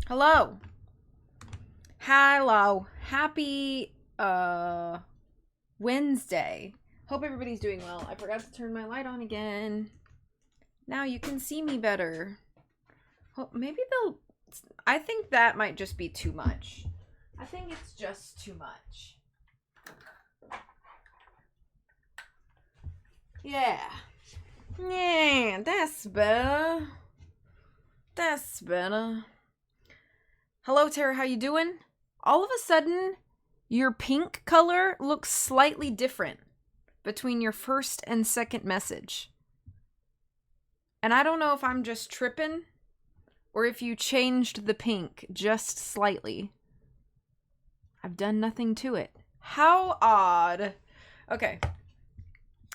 Hello. Hello. Happy Wednesday. Hope everybody's doing well. I forgot to turn my light on again. Now you can see me better. Oh, maybe they'll I think that might just be too much. I think it's just too much. Yeah. Yeah, that's better. That's better. Hello, Tara, how you doing? All of a sudden, your pink color looks slightly different between your first and second message. And I don't know if I'm just tripping or if you changed the pink just slightly. I've done nothing to it. How odd. Okay.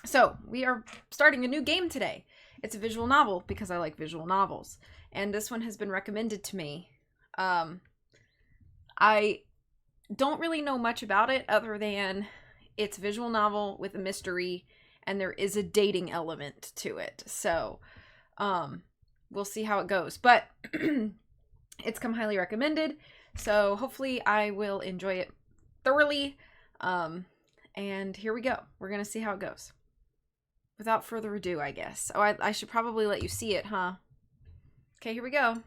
So, we are starting a new game today. It's a visual novel because I like visual novels. And this one has been recommended to me. I don't really know much about it other than it's a visual novel with a mystery and there is a dating element to it. So, we'll see how it goes. But it's come highly recommended. So hopefully I will enjoy it thoroughly. And here we go. We're going to see how it goes. Without further ado, I guess. Oh, I should probably let you see it, huh? Okay, here we go.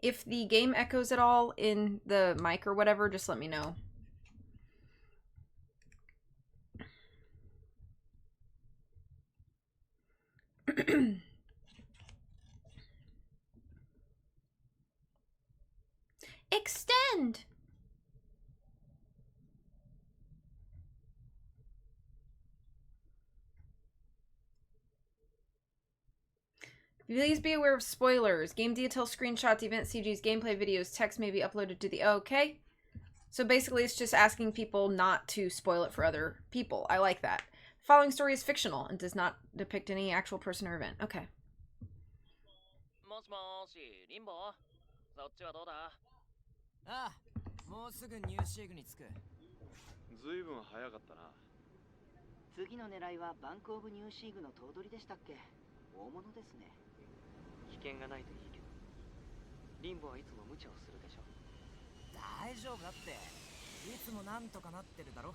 If the game echoes at all in the mic or whatever, just let me know. Extend! Please be aware of spoilers. Game details, screenshots, event CGs, gameplay videos, text may be uploaded to the... Okay. So basically it's just asking people not to spoil it for other people. I like that. The following story is fictional and does not depict any actual person or event. Okay. もしもし、リンボーそっちはどうだああ、もうすぐニューシーグに着く。ずいぶん早かったな。次の狙いはバンクオブニューシーグの頭取でしたっけ。大物ですね。危険がないといいけど。リンボはいつも無茶をするでしょ。大丈夫だって。いつもなんとかなってるだろ。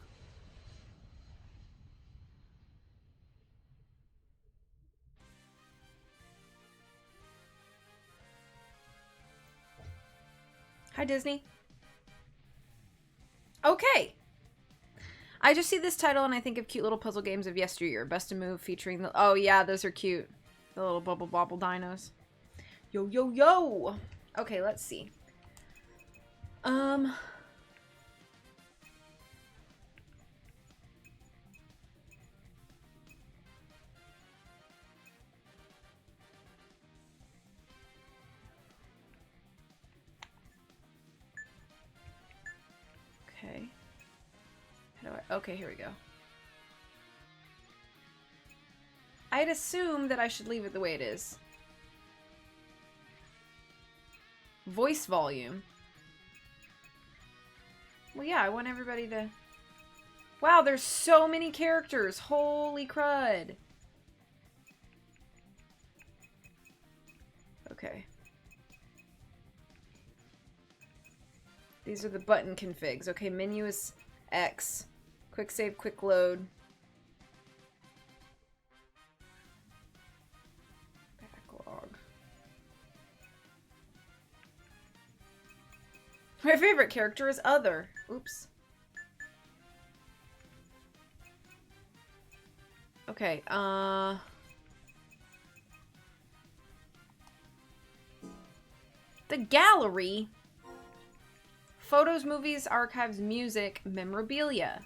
Hi, Disney. Okay. I just see this title and I think of cute little puzzle games of yesteryear. Best in Move featuring the... Oh, yeah, those are cute. The little bubble bobble dinos. Yo, yo, yo! Okay, let's see. Okay. How do I... Okay, here we go. I'd assume that I should leave it the way it is. Voice volume. Well, yeah, I want everybody to... Wow, there's so many characters. Holy crud. Okay. These are the button configs. Okay, menu is X. Quick save, quick load. Backlog. My favorite character is Other. Oops. Okay, the gallery. Photos, movies, archives, music, memorabilia.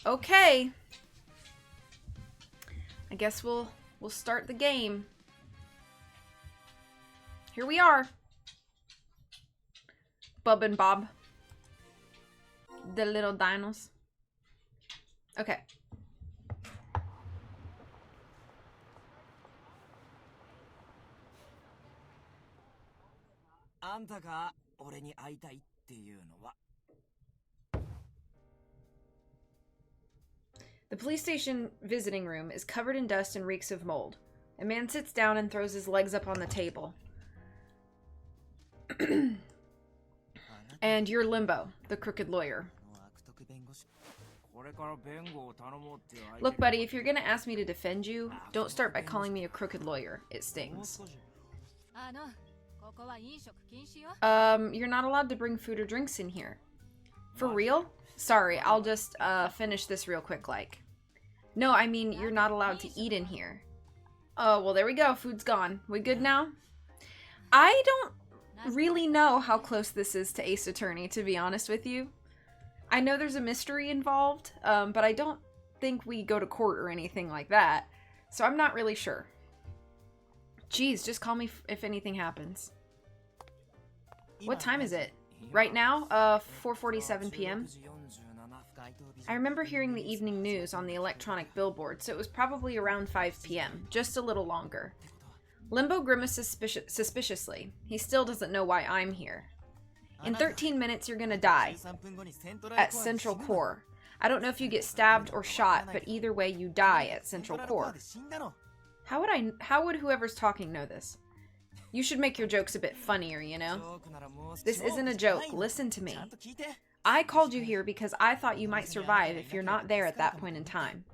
Okay. I guess we'll start the game. Here we are. Bub and Bob. The little dinos. Okay. あんたが俺に会いたいっていうのは。The police station visiting room is covered in dust and reeks of mold. A man sits down and throws his legs up on the table. And you're Limbo, the crooked lawyer. Look, buddy, if you're gonna ask me to defend you, don't start by calling me a crooked lawyer. It stings. You're not allowed to bring food or drinks in here. For real? Sorry, I'll just, finish this real quick, like. No, I mean, you're not allowed to eat in here. Oh, well, there we go. Food's gone. We good now? I don't really know how close this is to Ace Attorney, to be honest with you. I know there's a mystery involved, but I don't think we go to court or anything like that. So I'm not really sure. Jeez, just call me if anything happens. What time is it? Right now? 4:47 p.m. I remember hearing the evening news on the electronic billboard, so it was probably around 5 p.m., just a little longer. Limbo grimaces suspiciously. He still doesn't know why I'm here. In 13 minutes, you're gonna die. At Central Core. I don't know if you get stabbed or shot, but either way, you die at Central Core. How would whoever's talking know this? You should make your jokes a bit funnier, you know? This isn't a joke. Listen to me. I called you here because I thought you might survive if you're not there at that point in time.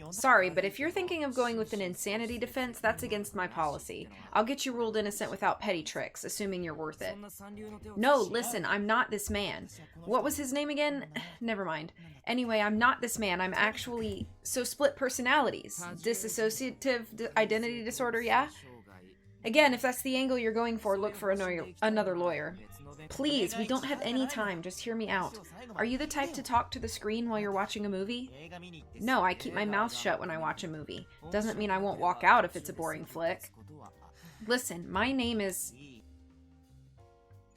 Sorry, but if you're thinking of going with an insanity defense, that's against my policy. I'll get you ruled innocent without petty tricks, assuming you're worth it. No, listen, I'm not this man. What was his name again? Never mind. Anyway, I'm not this man. I'm actually... So split personalities. Dissociative identity disorder, yeah? Again, if that's the angle you're going for, look for another lawyer. Please, we don't have any time. Just hear me out. Are you the type to talk to the screen while you're watching a movie? No, I keep my mouth shut when I watch a movie. Doesn't mean I won't walk out if it's a boring flick. Listen, my name is...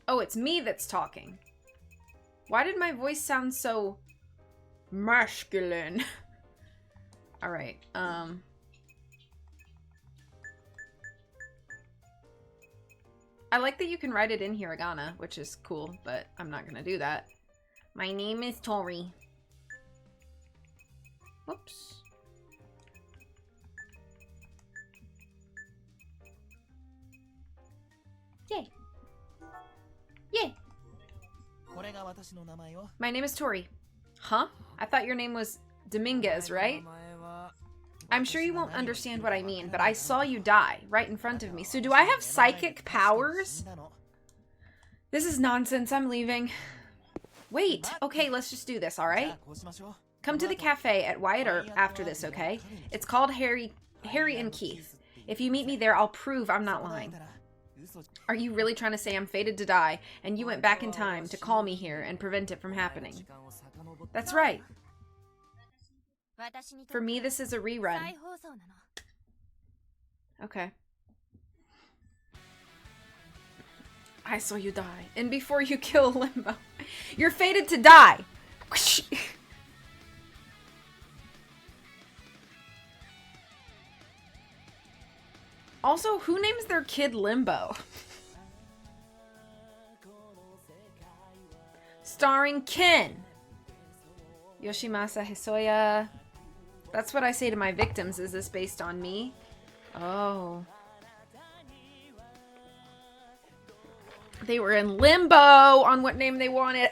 Oh, it's me that's talking. Why did my voice sound so... masculine? Alright, I like that you can write it in hiragana, which is cool, but I'm not gonna do that. My name is Tori. Whoops. Yay. Yay. My name is Tori. Huh? I thought your name was Dominguez, right? I'm sure you won't understand what I mean, but I saw you die right in front of me. So do I have psychic powers? This is nonsense. I'm leaving. Wait. Okay, let's just do this, all right? Come to the cafe at Wyatt Earp after this, okay? It's called Harry and Keith. If you meet me there, I'll prove I'm not lying. Are you really trying to say I'm fated to die, and you went back in time to call me here and prevent it from happening? That's right. For me, this is a rerun. Okay. I saw you die. And before you kill Limbo, you're fated to die! Also, who names their kid Limbo? Starring Ken! Yoshimasa Hisoya. That's what I say to my victims. Is this based on me? Oh. They were in limbo on what name they wanted.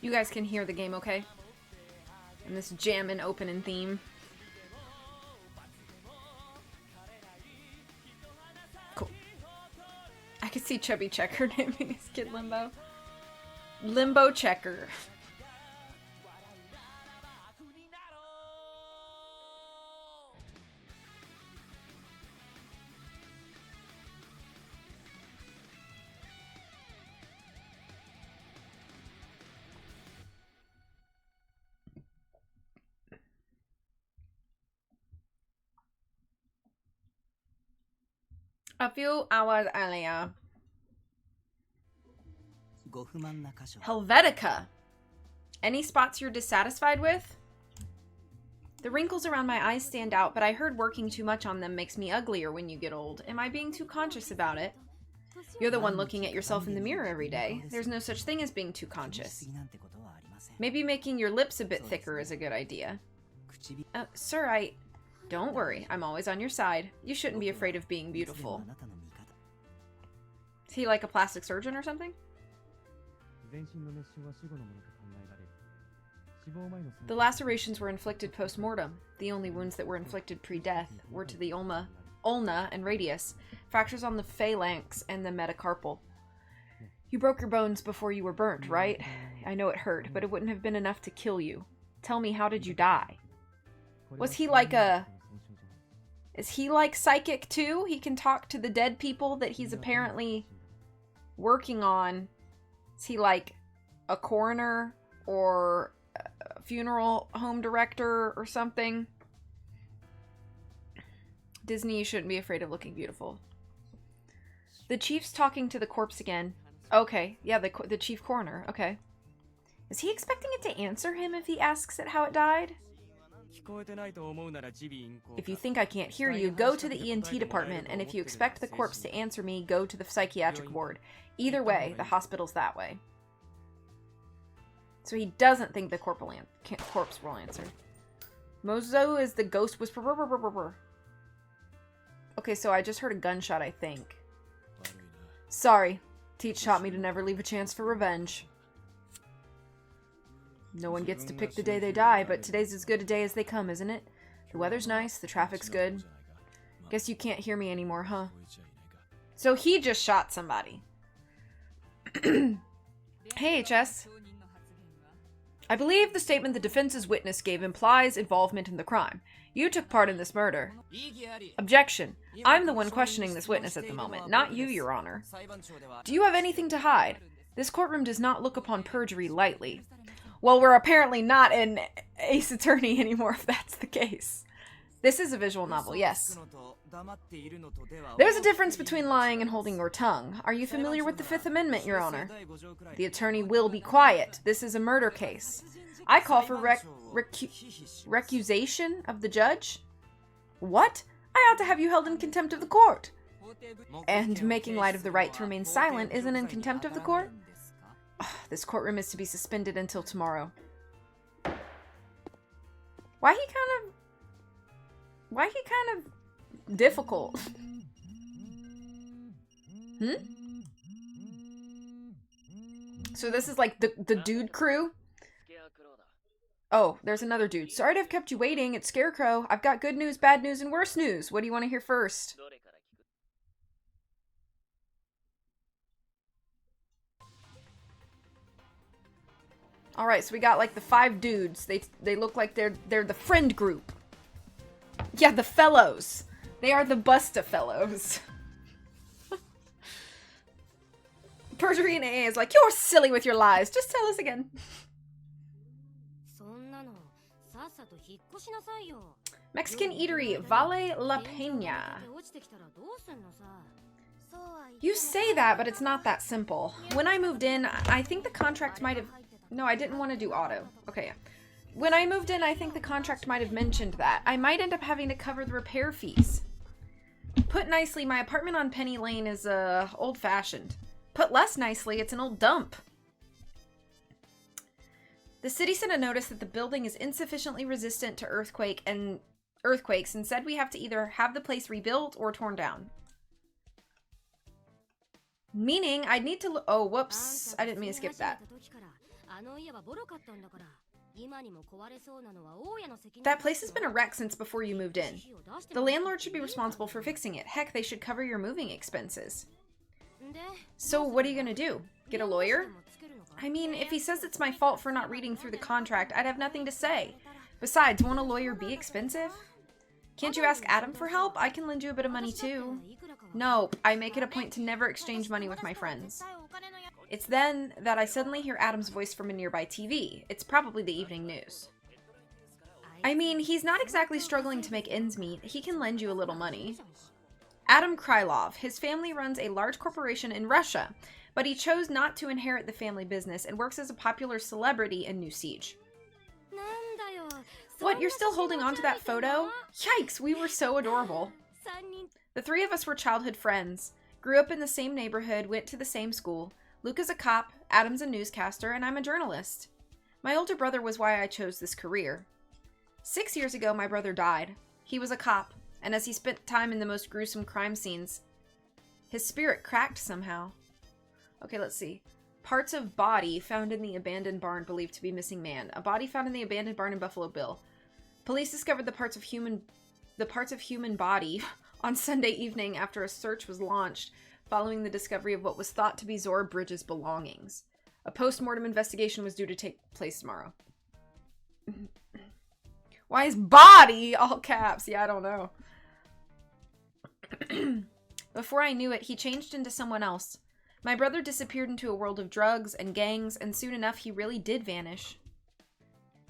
You guys can hear the game, okay? And this jammin' opening theme. Cool. I could see Chubby Checker naming his kid Limbo. Limbo Checker. A few hours earlier. ご不満な箇所 Helvetica. Any spots you're dissatisfied with? The wrinkles around my eyes stand out, but I heard working too much on them makes me uglier when you get old. Am I being too conscious about it? You're the one looking at yourself in the mirror every day. There's no such thing as being too す conscious. ぎなんてことはありません Maybe making your lips a bit thicker is a good idea. 唇 Sir, Don't worry, I'm always on your side. You shouldn't be afraid of being いつでも beautiful. あなたの味方 Is he like a plastic surgeon or something? 全身の熱傷は死後のものと考えられる。死亡前の The lacerations were inflicted post-mortem. The only wounds that were inflicted pre-death were to the ulna and radius, fractures on the phalanx and the metacarpal. You broke your bones before you were burnt, right? I know it hurt, but it wouldn't have been enough to kill you. Tell me, how did you die? Was he like a... Is he like psychic too? He can talk to the dead people that he's apparently working on. Is he like a coroner or a funeral home director or something? Disney, you shouldn't be afraid of looking beautiful. The chief's talking to the corpse again. Okay, yeah, the chief coroner. Okay. Is he expecting it to answer him if he asks it how it died? 聞こえてないと思うなら耳鼻咽喉 If you think I can't hear you, go to the ENT department, and if you expect the corpse to answer me, go to the psychiatric ward. Either way, the hospital's that way. So he doesn't think the corpse will answer. Mozo is the ghost whisperer. Okay, so I just heard a gunshot, I think. Sorry. Teach taught me to never leave a chance for revenge. No one gets to pick the day they die, but today's as good a day as they come, isn't it? The weather's nice, the traffic's good. Guess you can't hear me anymore, huh? So he just shot somebody. Hey, HS. I believe the statement the defense's witness gave implies involvement in the crime. You took part in this murder. Objection. I'm the one questioning this witness at the moment, not you, Your Honor. Do you have anything to hide? This courtroom does not look upon perjury lightly. Well, we're apparently not an Ace Attorney anymore, if that's the case. This is a visual novel, yes. There's a difference between lying and holding your tongue. Are you familiar with the Fifth Amendment, Your Honor? The attorney will be quiet. This is a murder case. I call for recusation of the judge. What? I ought to have you held in contempt of the court. And making light of the right to remain silent isn't in contempt of the court? This courtroom is to be suspended until tomorrow. Why he kind of difficult? So this is like the dude crew? Oh, there's another dude. Sorry to have kept you waiting. It's Scarecrow. I've got good news, bad news, and worse news. What do you want to hear first? Alright, so we got like the 5 dudes. They look like they're the friend group. Yeah, the fellows. They are the Bustafellows. Perjury and AA is like, you're silly with your lies. Just tell us again. Mexican eatery, Vale La Peña. You say that, but it's not that simple. When I moved in, I think the contract might have... No, I didn't want to do auto. Okay, yeah. When I moved in, I think the contract might have mentioned that. I might end up having to cover the repair fees. Put nicely, my apartment on Penny Lane is, old-fashioned. Put less nicely, it's an old dump. The city sent a notice that the building is insufficiently resistant to earthquakes and said we have to either have the place rebuilt or torn down. Meaning, I'd need to oh, whoops. I didn't mean to skip that. That place has been a wreck since before you moved in. The landlord should be responsible for fixing it. Heck, they should cover your moving expenses. So what are you gonna do? Get a lawyer? I mean, if he says it's my fault for not reading through the contract, I'd have nothing to say. Besides, won't a lawyer be expensive? Can't you ask Adam for help? I can lend you a bit of money too. Nope, I make it a point to never exchange money with my friends. It's then that I suddenly hear Adam's voice from a nearby TV. It's probably the evening news. I mean, he's not exactly struggling to make ends meet. He can lend you a little money. Adam Krylov. His family runs a large corporation in Russia, but he chose not to inherit the family business and works as a popular celebrity in New Siege. What, you're still holding on to that photo? Yikes, we were so adorable. The three of us were childhood friends, grew up in the same neighborhood, went to the same school. Luca's a cop, Adam's a newscaster, and I'm a journalist. My older brother was why I chose this career. 6 years ago, my brother died. He was a cop, and as he spent time in the most gruesome crime scenes, his spirit cracked somehow. Okay, let's see. Parts of body found in the abandoned barn believed to be missing man. A body found in the abandoned barn in Buffalo Bill. Police discovered the parts of human body on Sunday evening after a search was launched following the discovery of what was thought to be Zora Bridges' belongings. A post-mortem investigation was due to take place tomorrow. Why is body all caps? Yeah, I don't know. Before I knew it, he changed into someone else. My brother disappeared into a world of drugs and gangs, and soon enough, he really did vanish.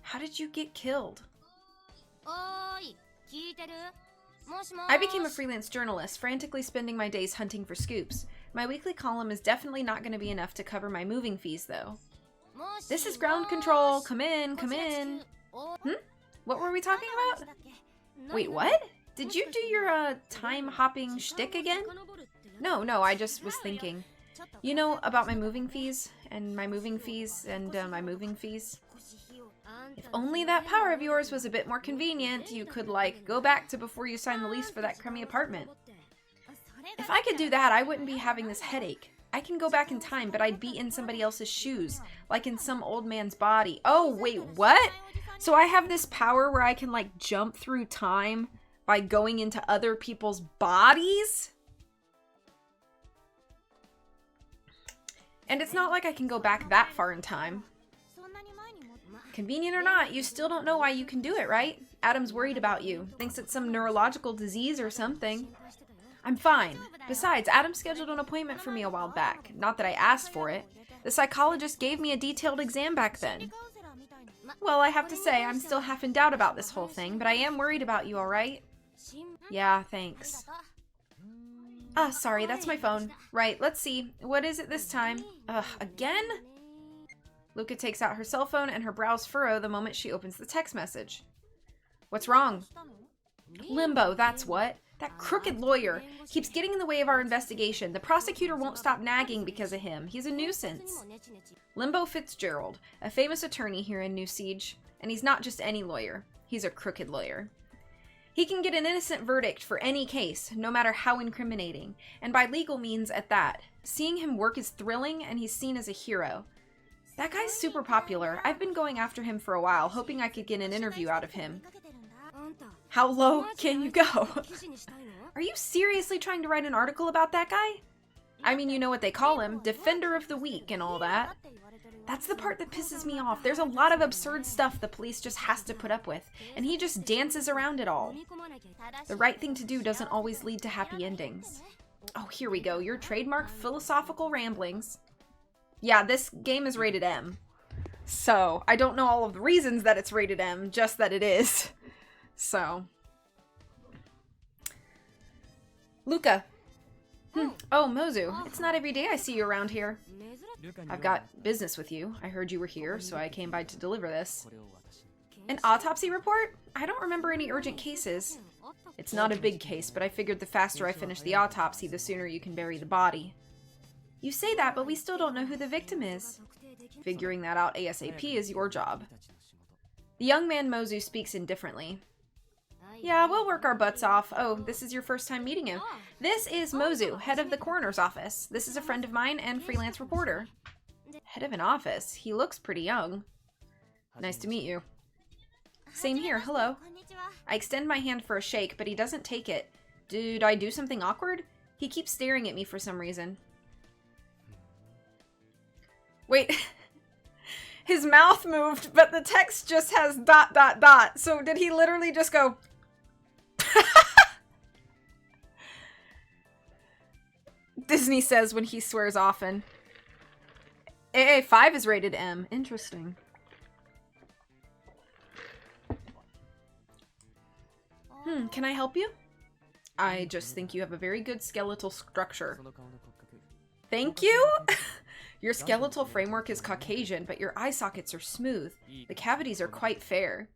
How did you get killed? I became a freelance journalist, frantically spending my days hunting for scoops. My weekly column is definitely not going to be enough to cover my moving fees, though. This is ground control. Come in, come in. What were we talking about? Wait, what? Did you do your, time-hopping shtick again? No, I just was thinking. You know, about my moving fees, and my moving fees, and, my moving fees? If only that power of yours was a bit more convenient, you could, like, go back to before you signed the lease for that crummy apartment. If I could do that, I wouldn't be having this headache. I can go back in time, but I'd be in somebody else's shoes, like in some old man's body. Oh, wait, what? So I have this power where I can, like, jump through time by going into other people's bodies? And it's not like I can go back that far in time. Convenient or not, you still don't know why you can do it, right? Adam's worried about you. Thinks it's some neurological disease or something. I'm fine. Besides, Adam scheduled an appointment for me a while back. Not that I asked for it. The psychologist gave me a detailed exam back then. Well, I have to say, I'm still half in doubt about this whole thing, but I am worried about you, alright? Yeah, thanks. Ah, sorry, that's my phone. Right, let's see. What is it this time? Ugh, again? Luca takes out her cell phone and her brows furrow the moment she opens the text message. What's wrong? Limbo, that's what. That crooked lawyer keeps getting in the way of our investigation. The prosecutor won't stop nagging because of him. He's a nuisance. Limbo Fitzgerald, a famous attorney here in New Siege, and he's not just any lawyer. He's a crooked lawyer. He can get an innocent verdict for any case, no matter how incriminating, and by legal means at that. Seeing him work is thrilling, and he's seen as a hero. That guy's super popular. I've been going after him for a while, hoping I could get an interview out of him. How low can you go? Are you seriously trying to write an article about that guy? I mean, you know what they call him, Defender of the Weak and all that. That's the part that pisses me off. There's a lot of absurd stuff the police just has to put up with, and he just dances around it all. The right thing to do doesn't always lead to happy endings. Oh, here we go. Your trademark philosophical ramblings. Yeah, this game is rated M. So, I don't know all of the reasons that it's rated M, just that it is. So. Luca. Oh, Mozu. It's not every day I see you around here. I've got business with you. I heard you were here, so I came by to deliver this. An autopsy report? I don't remember any urgent cases. It's not a big case, but I figured the faster I finish the autopsy, the sooner you can bury the body. You say that, but we still don't know who the victim is. Figuring that out ASAP is your job. The young man Mozu speaks indifferently. Yeah, we'll work our butts off. Oh, this is your first time meeting him. This is Mozu, head of the coroner's office. This is a friend of mine and freelance reporter. Head of an office? He looks pretty young. Nice to meet you. Same here, hello. I extend my hand for a shake, but he doesn't take it. Did I do something awkward? He keeps staring at me for some reason. Wait. His mouth moved, but the text just has ... So did he literally just go... Disney says when he swears often. AA5 is rated M. Interesting. Can I help you? I just think you have a very good skeletal structure. その顔の骨格 Thank you? Your skeletal framework is Caucasian, but your eye sockets are smooth. The cavities are quite fair.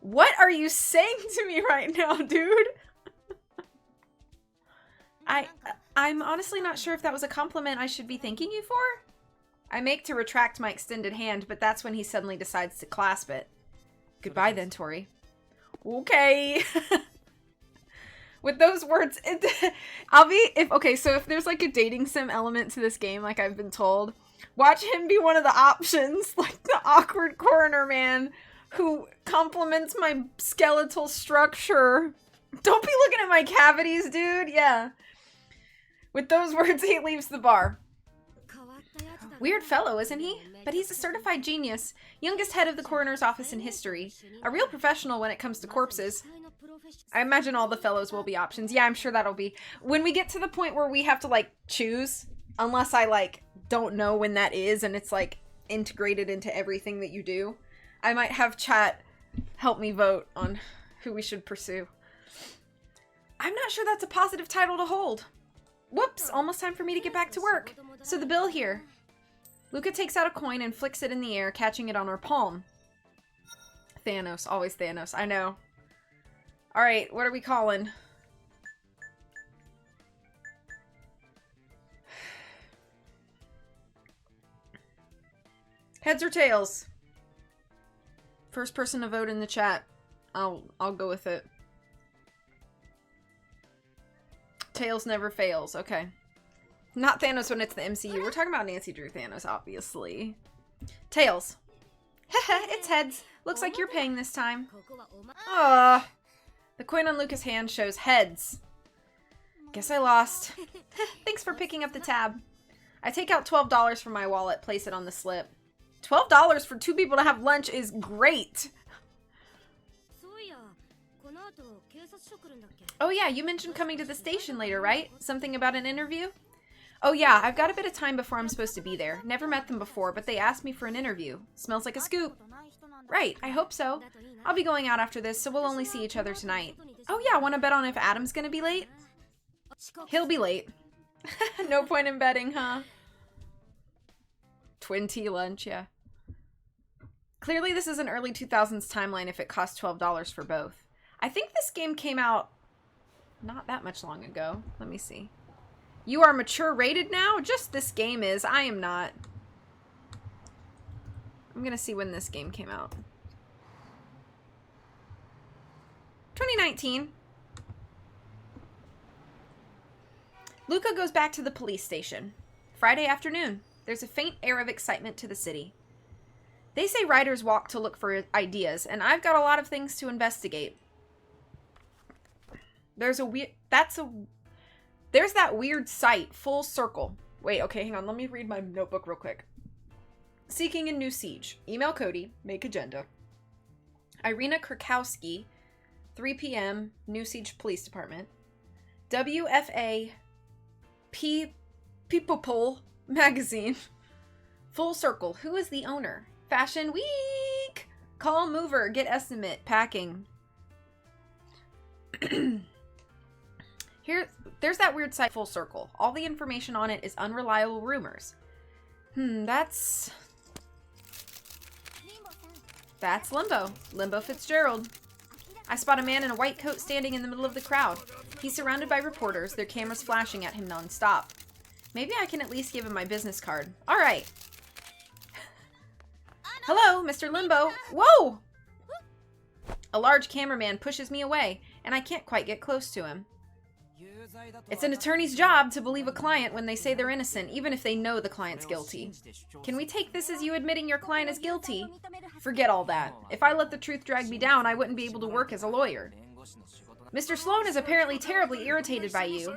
What are you saying to me right now, dude? I'm honestly not sure if that was a compliment I should be thanking you for. I make to retract my extended hand, but that's when he suddenly decides to clasp it. Goodbye then, Tori. Okay. With those words, if there's like a dating sim element to this game, like I've been told, watch him be one of the options, like the awkward coroner man who compliments my skeletal structure. Don't be looking at my cavities, dude. Yeah. With those words, he leaves the bar. Weird fellow, isn't he? But he's a certified genius. Youngest head of the coroner's office in history. A real professional when it comes to corpses. I imagine all the fellows will be options. Yeah, I'm sure that'll be. When we get to the point where we have to, like, choose, unless I, like, don't know when that is and it's, like, integrated into everything that you do, I might have chat help me vote on who we should pursue. I'm not sure that's a positive title to hold. Whoops, almost time for me to get back to work. So the bill here. Luca takes out a coin and flicks it in the air, catching it on her palm. Thanos, always Thanos, I know. Alright, what are we calling? Heads or tails? First person to vote in the chat. I'll go with it. Tails never fails. Okay. Not Thanos when it's the MCU. We're talking about Nancy Drew Thanos, obviously. Tails. Heh, it's heads. Looks like you're paying this time. Ah. The coin on Luca's hand shows heads. Guess I lost. Thanks for picking up the tab. I take out $12 from my wallet, place it on the slip. $12 for two people to have lunch is great. Oh yeah, you mentioned coming to the station later, right? Something about an interview? Oh yeah, I've got a bit of time before I'm supposed to be there. Never met them before, but they asked me for an interview. Smells like a scoop. Right, I hope so. I'll be going out after this, so we'll only see each other tonight. Oh yeah, wanna bet on if Adam's gonna be late? He'll be late. No point in betting, huh? Twin tea lunch, yeah. Clearly this is an early 2000s timeline if it costs $12 for both. I think this game came out not that much long ago. Let me see. You are mature rated now? Just this game is. I am not. I'm gonna see when this game came out. 2019. Luca goes back to the police station. Friday afternoon. There's a faint air of excitement to the city. They say writers walk to look for ideas, and I've got a lot of things to investigate. There's that weird site, Full Circle. Wait, okay, hang on. Let me read my notebook real quick. Seeking a new siege. Email Cody. Make agenda. Irina Krakowski. 3 p.m. New Siege Police Department. WFA. People Magazine. Full Circle. Who is the owner? Fashion Week. Call mover. Get estimate. Packing. There's that weird site Full Circle. All the information on it is unreliable rumors. That's Limbo. Limbo Fitzgerald. I spot a man in a white coat standing in the middle of the crowd. He's surrounded by reporters, their cameras flashing at him non-stop. Maybe I can at least give him my business card. Alright. Hello, Mr. Limbo. Whoa! A large cameraman pushes me away, and I can't quite get close to him. It's an attorney's job to believe a client when they say they're innocent, even if they know the client's guilty. Can we take this as you admitting your client is guilty? Forget all that. If I let the truth drag me down, I wouldn't be able to work as a lawyer. Mr. Sloan is apparently terribly irritated by you.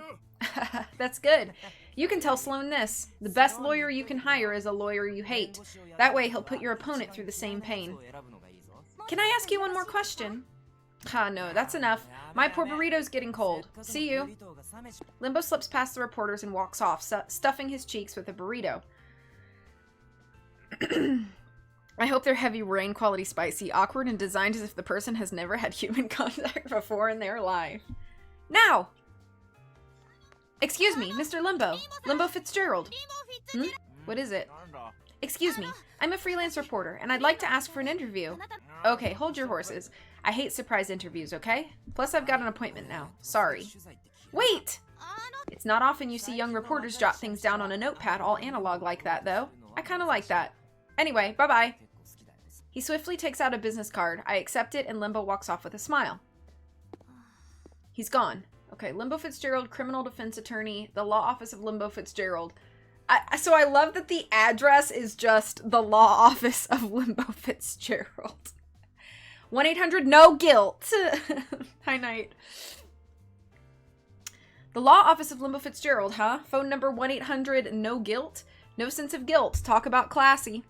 That's good. You can tell Sloan this. The best lawyer you can hire is a lawyer you hate. That way he'll put your opponent through the same pain. Can I ask you one more question? No, that's enough. My poor burrito's getting cold. See you. Limbo slips past the reporters and walks off, stuffing his cheeks with a burrito. I hope they're heavy rain quality spicy, awkward, and designed as if the person has never had human contact before in their life. Now! Excuse me, Mr. Limbo. Limbo Fitzgerald. Hmm? What is it? Excuse me, I'm a freelance reporter, and I'd like to ask for an interview. Okay, hold your horses. I hate surprise interviews, okay? Plus, I've got an appointment now. Sorry. Wait! It's not often you see young reporters jot things down on a notepad all analog like that, though. I kinda like that. Anyway, bye-bye. He swiftly takes out a business card. I accept it, and Limbo walks off with a smile. He's gone. Okay, Limbo Fitzgerald, criminal defense attorney, the law office of Limbo Fitzgerald. So I love that the address is just the law office of Limbo Fitzgerald. 1-800-NO-GUILT. Hi, Night. The law office of Limbo Fitzgerald, huh? Phone number 1-800-NO-GUILT. No sense of guilt. Talk about classy.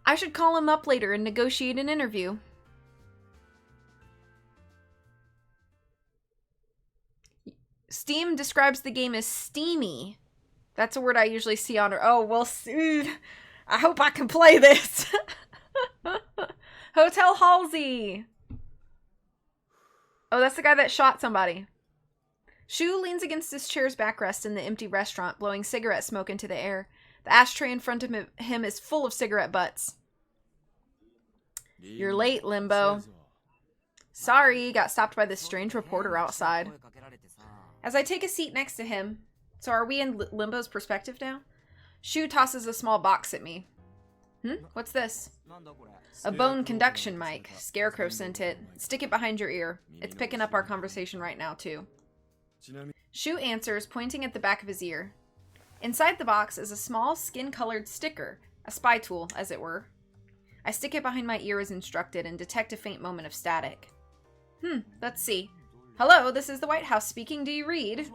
I should call him up later and negotiate an interview. Steam describes the game as steamy. That's a word I usually see on her. Oh, well, I hope I can play this. Hotel Halsey. Oh, that's the guy that shot somebody. Shu leans against his chair's backrest in the empty restaurant, blowing cigarette smoke into the air. The ashtray in front of him is full of cigarette butts. You're late, Limbo. Sorry, got stopped by this strange reporter outside. As I take a seat next to him, so are we in Limbo's perspective now? Shu tosses a small box at me. What's this? A bone conduction mic. Scarecrow sent it. Stick it behind your ear. It's picking up our conversation right now, too. Shu answers, pointing at the back of his ear. Inside the box is a small, skin-colored sticker. A spy tool, as it were. I stick it behind my ear as instructed and detect a faint moment of static. Let's see. Hello, this is the White House speaking. Do you read?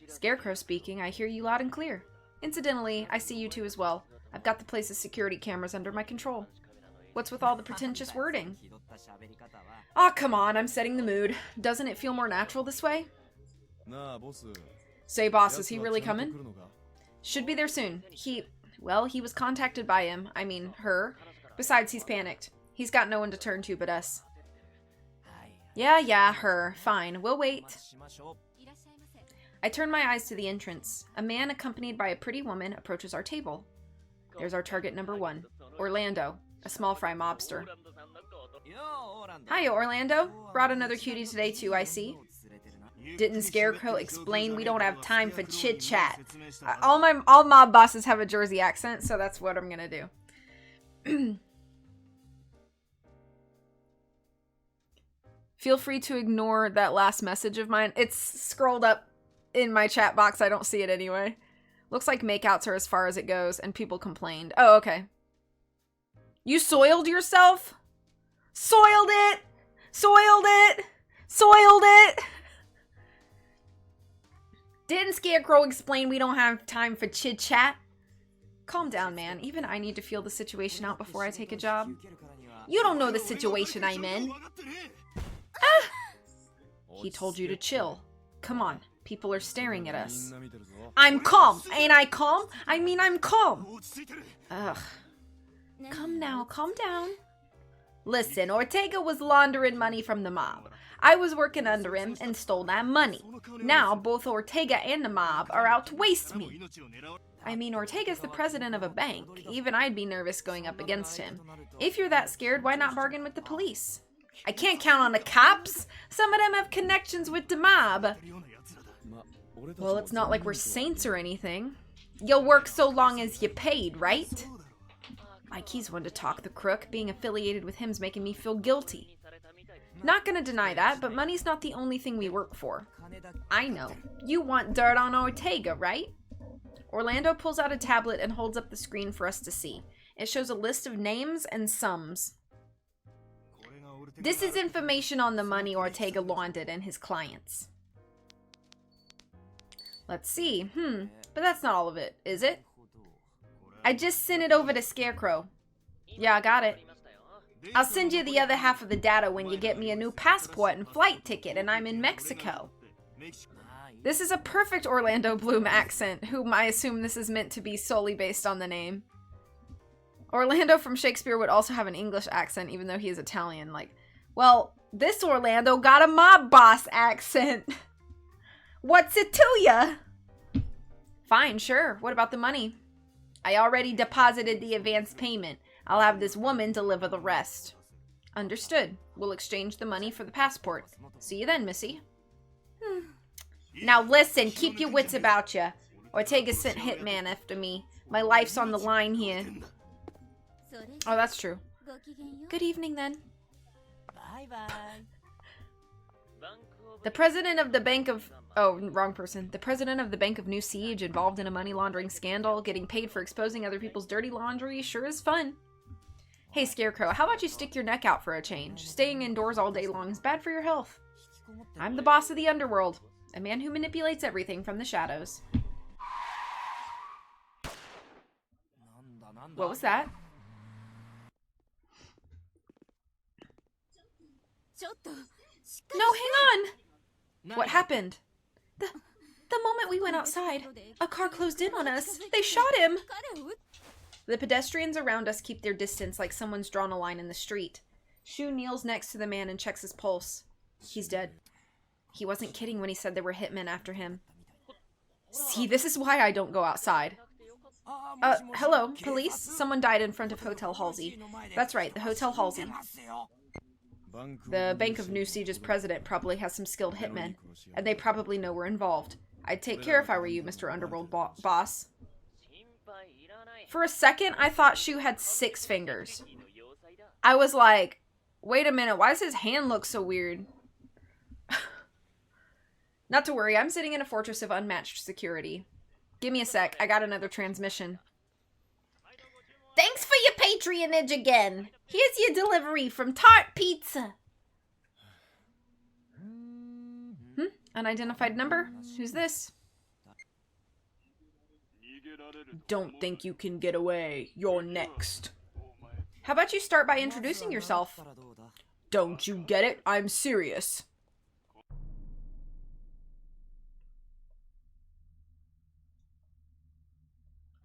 Scarecrow speaking. I hear you loud and clear. Incidentally, I see you two as well. I've got the place's security cameras under my control. What's with all the pretentious wording? Aw, come on, I'm setting the mood. Doesn't it feel more natural this way? Say, boss, is he really coming? Should be there soon. He was contacted by him. I mean, her. Besides, he's panicked. He's got no one to turn to but us. Yeah, her. Fine, we'll wait. I turn my eyes to the entrance. A man accompanied by a pretty woman approaches our table. There's our target number 1. Orlando, a small fry mobster. Hiya, Orlando. Brought another cutie today too, I see. Didn't Scarecrow explain we don't have time for chit-chat? All mob bosses have a Jersey accent, so that's what I'm gonna do. Feel free to ignore that last message of mine. It's scrolled up in my chat box. I don't see it anyway. Looks like makeouts are as far as it goes, and people complained. Oh, okay. You soiled yourself? Soiled it! Soiled it! Soiled it! Didn't Scarecrow explain we don't have time for chit-chat? Calm down, man. Even I need to feel the situation out before I take a job. You don't know the situation I'm in. Ah! He told you to chill. Come on. People are staring at us. I'm calm. Ain't I calm? I mean, I'm calm. Ugh. Come now. Calm down. Listen, Ortega was laundering money from the mob. I was working under him and stole that money. Now, both Ortega and the mob are out to waste me. I mean, Ortega's the president of a bank. Even I'd be nervous going up against him. If you're that scared, why not bargain with the police? I can't count on the cops. Some of them have connections with the mob. Well, it's not like we're saints or anything. You'll work so long as you paid, right? Like he's one to talk the crook. Being affiliated with him's making me feel guilty. Not gonna deny that, but money's not the only thing we work for. I know. You want dirt on Ortega, right? Orlando pulls out a tablet and holds up the screen for us to see. It shows a list of names and sums. This is information on the money Ortega laundered and his clients. Let's see. But that's not all of it, is it? I just sent it over to Scarecrow. Yeah, I got it. I'll send you the other half of the data when you get me a new passport and flight ticket and I'm in Mexico. This is a perfect Orlando Bloom accent, whom I assume this is meant to be solely based on the name. Orlando from Shakespeare would also have an English accent, even though he is Italian. Like, well, this Orlando got a mob boss accent. What's it to ya? Fine, sure. What about the money? I already deposited the advance payment. I'll have this woman deliver the rest. Understood. We'll exchange the money for the passport. See you then, missy. Now listen, keep your wits about you. Or take a sent hitman after me. My life's on the line here. Oh, that's true. Good evening, then. Bye bye. The president of the Bank of... Oh, wrong person. The president of the Bank of New Siege involved in a money laundering scandal. Getting paid for exposing other people's dirty laundry sure is fun. Hey, Scarecrow, how about you stick your neck out for a change? Staying indoors all day long is bad for your health. I'm the boss of the underworld. A man who manipulates everything from the shadows. What was that? No, hang on! What happened? The moment we went outside, a car closed in on us. They shot him! The pedestrians around us keep their distance like someone's drawn a line in the street. Shu kneels next to the man and checks his pulse. He's dead. He wasn't kidding when he said there were hitmen after him. See, this is why I don't go outside. Hello, police? Someone died in front of Hotel Halsey. That's right, the Hotel Halsey. The Bank of New Siege's president probably has some skilled hitmen, and they probably know we're involved. I'd take care if I were you, Mr. Underworld boss. For a second, I thought Shu had 6 fingers. I was like, wait a minute, why does his hand look so weird? Not to worry, I'm sitting in a fortress of unmatched security. Give me a sec, I got another transmission. Thanks for your patronage again. Here's your delivery from Tart Pizza. Unidentified number? Who's this? Don't think you can get away. You're next. How about you start by introducing yourself? Don't you get it? I'm serious.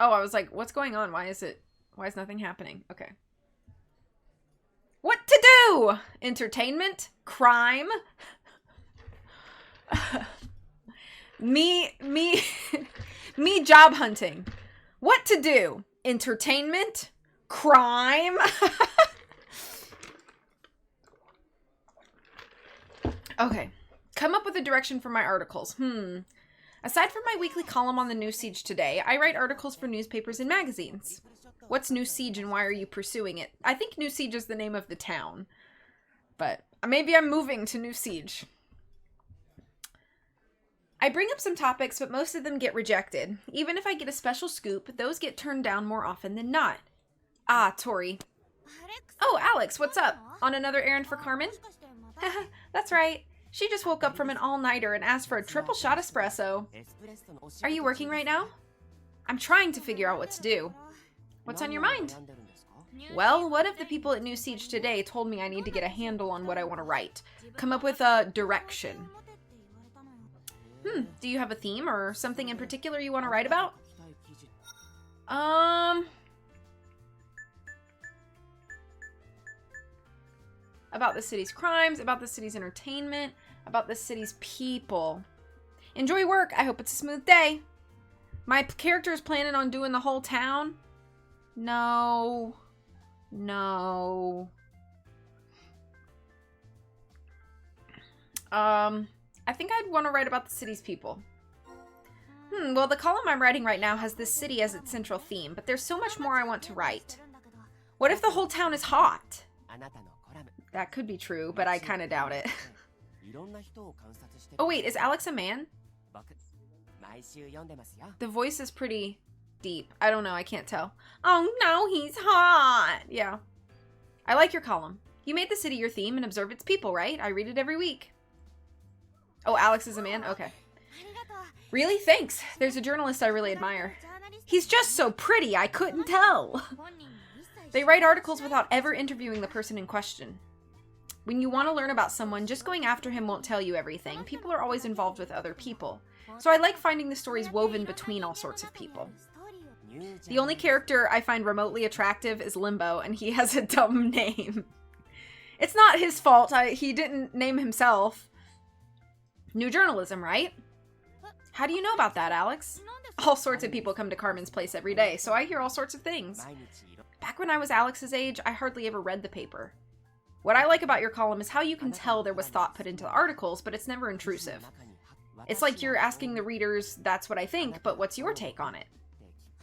Oh, I was like, what's going on? Why is nothing happening? Okay. What to do? Entertainment? Crime? me job hunting. What to do? Entertainment? Crime? Okay. Come up with a direction for my articles. Aside from my weekly column on the New Siege Today, I write articles for newspapers and magazines. What's New Siege and why are you pursuing it? I think New Siege is the name of the town. But maybe I'm moving to New Siege. I bring up some topics, but most of them get rejected. Even if I get a special scoop, those get turned down more often than not. Ah, Tori. Oh, Alex, what's up? On another errand for Carmen? That's right. She just woke up from an all-nighter and asked for a triple shot espresso. Are you working right now? I'm trying to figure out what to do. What's on your mind? Well, what if the people at New Siege Today told me I need to get a handle on what I want to write? Come up with a direction. Do you have a theme or something in particular you want to write about? About the city's crimes, about the city's entertainment, about the city's people. Enjoy work. I hope it's a smooth day. My character is planning on doing the whole town. No. I think I'd want to write about the city's people. Well, the column I'm writing right now has this city as its central theme, but there's so much more I want to write. What if the whole town is hot? That could be true, but I kind of doubt it. Oh wait, is Alex a man? The voice is pretty deep. I don't know, I can't tell. Oh no, he's hot! Yeah. I like your column. You made the city your theme and observe its people, right? I read it every week. Oh, Alex is a man? Okay. Really? Thanks. There's a journalist I really admire. He's just so pretty, I couldn't tell. They write articles without ever interviewing the person in question. When you want to learn about someone, just going after him won't tell you everything. People are always involved with other people. So I like finding the stories woven between all sorts of people. The only character I find remotely attractive is Limbo, and he has a dumb name. It's not his fault. He didn't name himself. New journalism, right? How do you know about that, Alex? All sorts of people come to Carmen's place every day, so I hear all sorts of things. Back when I was Alex's age, I hardly ever read the paper. What I like about your column is how you can tell there was thought put into the articles, but it's never intrusive. It's like you're asking the readers, that's what I think, but what's your take on it?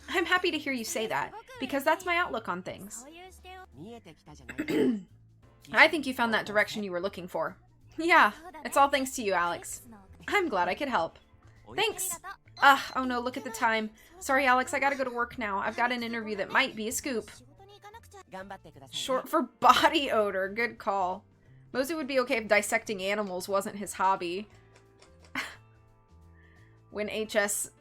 I'm happy to hear you say that, because that's my outlook on things. I think you found that direction you were looking for. Yeah, it's all thanks to you, Alex. I'm glad I could help. Thanks! Oh no, look at the time. Sorry, Alex, I gotta go to work now. I've got an interview that might be a scoop. Short for body odor. Good call. Mosey would be okay if dissecting animals wasn't his hobby. When HS,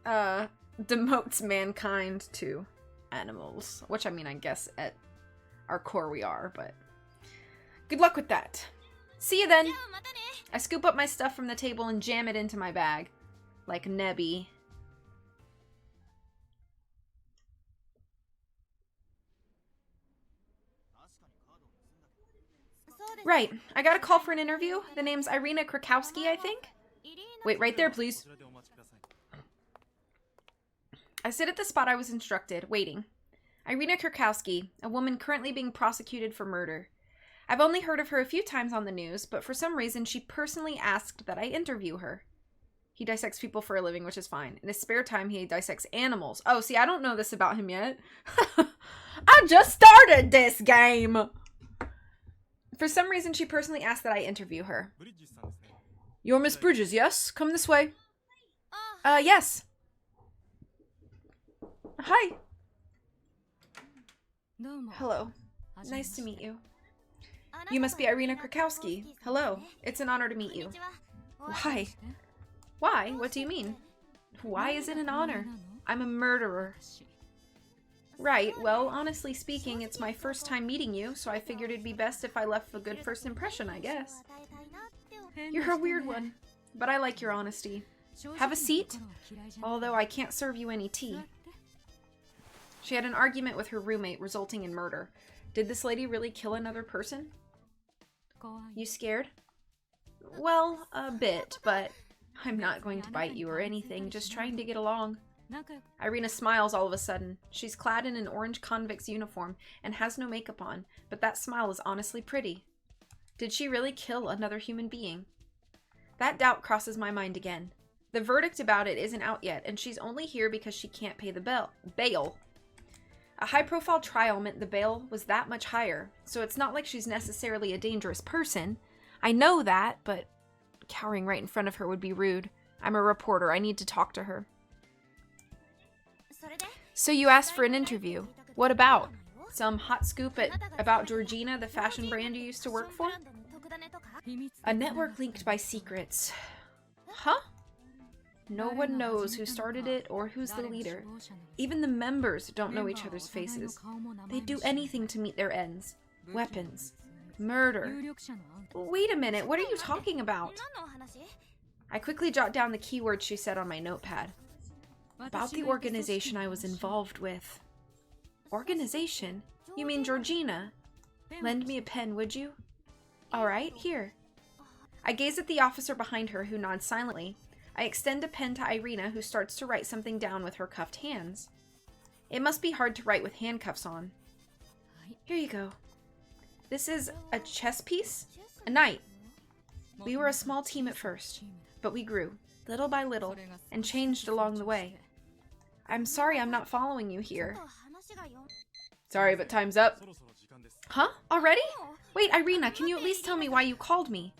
demotes mankind to animals. Which, I mean, I guess at our core we are, but... Good luck with that. See you then! I scoop up my stuff from the table and jam it into my bag. Like Nebby. Right. I got a call for an interview. The name's Irina Krakowski, I think? Wait, right there, please. I sit at the spot I was instructed, waiting. Irina Krakowski, a woman currently being prosecuted for murder. I've only heard of her a few times on the news, but for some reason she personally asked that I interview her. He dissects people for a living, which is fine. In his spare time, he dissects animals. Oh, see, I don't know this about him yet. I just started this game! For some reason, she personally asked that I interview her. You're Miss Bridges, yes? Come this way. Yes. Hi. Hello. Nice to meet you. You must be Irina Krakowski. Hello. It's an honor to meet you. Why? Why? What do you mean? Why is it an honor? I'm a murderer. Right, well, honestly speaking, it's my first time meeting you, so I figured it'd be best if I left a good first impression, I guess. You're a weird one, but I like your honesty. Have a seat? Although I can't serve you any tea. She had an argument with her roommate, resulting in murder. Did this lady really kill another person? You scared? Well, a bit, but I'm not going to bite you or anything, just trying to get along. Irina smiles all of a sudden. She's clad in an orange convict's uniform and has no makeup on, but that smile is honestly pretty. Did she really kill another human being? That doubt crosses my mind again. The verdict about it isn't out yet, and she's only here because she can't pay the bail. A high-profile trial meant the bail was that much higher, so it's not like she's necessarily a dangerous person. I know that, but cowering right in front of her would be rude. I'm a reporter. I need to talk to her. So you asked for an interview. What about? Some hot scoop about Georgina, the fashion brand you used to work for? A network linked by secrets. Huh? No one knows who started it or who's the leader. Even the members don't know each other's faces. They'd do anything to meet their ends. Weapons. Murder. Wait a minute, what are you talking about? I quickly jot down the keywords she said on my notepad. About the organization I was involved with. Organization? You mean Georgina? Lend me a pen, would you? Alright, here. I gaze at the officer behind her, who nods silently. I extend a pen to Irina, who starts to write something down with her cuffed hands. It must be hard to write with handcuffs on. Here you go. This is a chess piece? A knight. We were a small team at first, but we grew, little by little, and changed along the way. I'm sorry I'm not following you here. Sorry, but time's up. Huh? Already? Wait, Irina, can you at least tell me why you called me?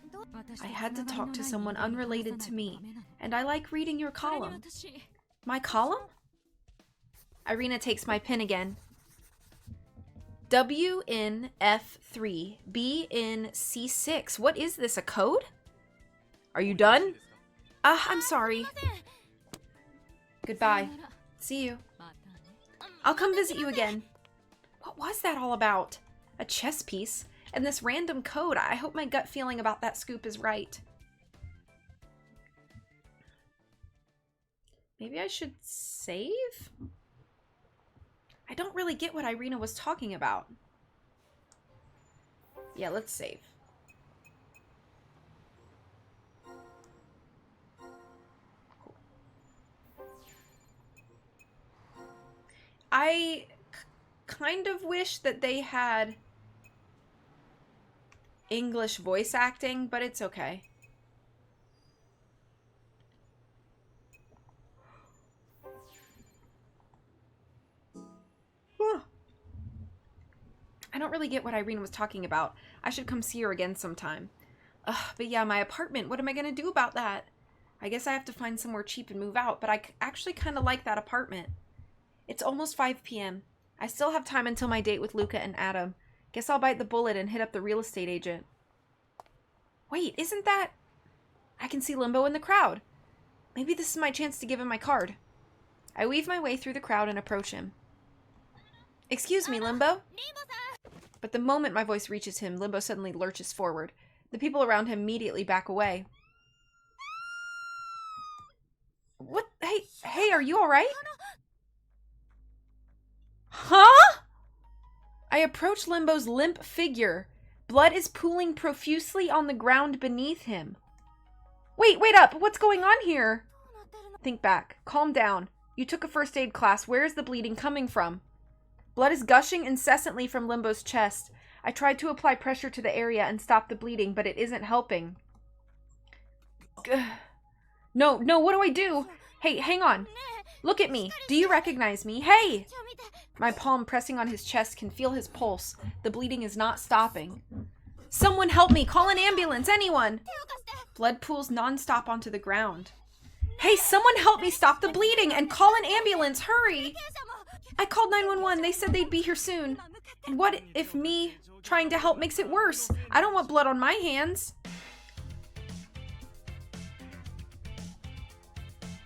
I had to talk to someone unrelated to me, and I like reading your column. My column? Irina takes my pen again. W in F3, B in C6. What is this, a code? Are you done? I'm sorry. Goodbye. See you. I'll come visit you again. What was that all about? A chess piece? And this random code? I hope my gut feeling about that scoop is right. Maybe I should save? I don't really get what Irina was talking about. Yeah, let's save. I kind of wish that they had English voice acting, but it's okay. I don't really get what Irene was talking about. I should come see her again sometime. But yeah, my apartment, what am I going to do about that? I guess I have to find somewhere cheap and move out, but I actually kind of like that apartment. It's almost 5 p.m. I still have time until my date with Luca and Adam. Guess I'll bite the bullet and hit up the real estate agent. Wait, isn't that... I can see Limbo in the crowd. Maybe this is my chance to give him my card. I weave my way through the crowd and approach him. Excuse me, Limbo? But the moment my voice reaches him, Limbo suddenly lurches forward. The people around him immediately back away. What? Hey, are you alright? Huh? I approach Limbo's limp figure. Blood is pooling profusely on the ground beneath him. Wait up! What's going on here? Think back. Calm down. You took a first aid class. Where is the bleeding coming from? Blood is gushing incessantly from Limbo's chest. I tried to apply pressure to the area and stop the bleeding, but it isn't helping. No, what do I do? Hey, hang on. Look at me. Do you recognize me? Hey! My palm pressing on his chest can feel his pulse. The bleeding is not stopping. Someone help me! Call an ambulance! Anyone! Blood pools non-stop onto the ground. Hey, someone help me stop the bleeding and call an ambulance! Hurry! I called 911. They said they'd be here soon. And what if me trying to help makes it worse? I don't want blood on my hands.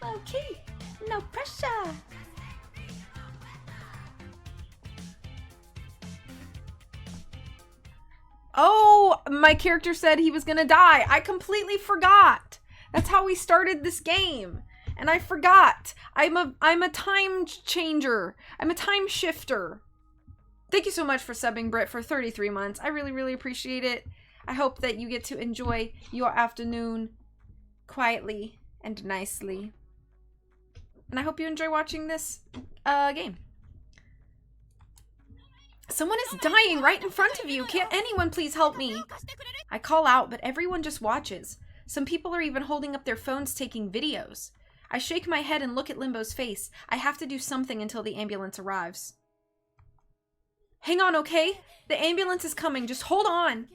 Okay, no pressure. Oh, my character said he was gonna die. I completely forgot. That's how we started this game. And I forgot. I'm a time changer. I'm a time shifter. Thank you so much for subbing, Britt, for 33 months. I really, really appreciate it. I hope that you get to enjoy your afternoon quietly and nicely. And I hope you enjoy watching this game. Someone is dying right in front of you. Can't anyone please help me? I call out, but everyone just watches. Some people are even holding up their phones taking videos. I shake my head and look at Limbo's face. I have to do something until the ambulance arrives. Hang on, okay? The ambulance is coming. Just hold on.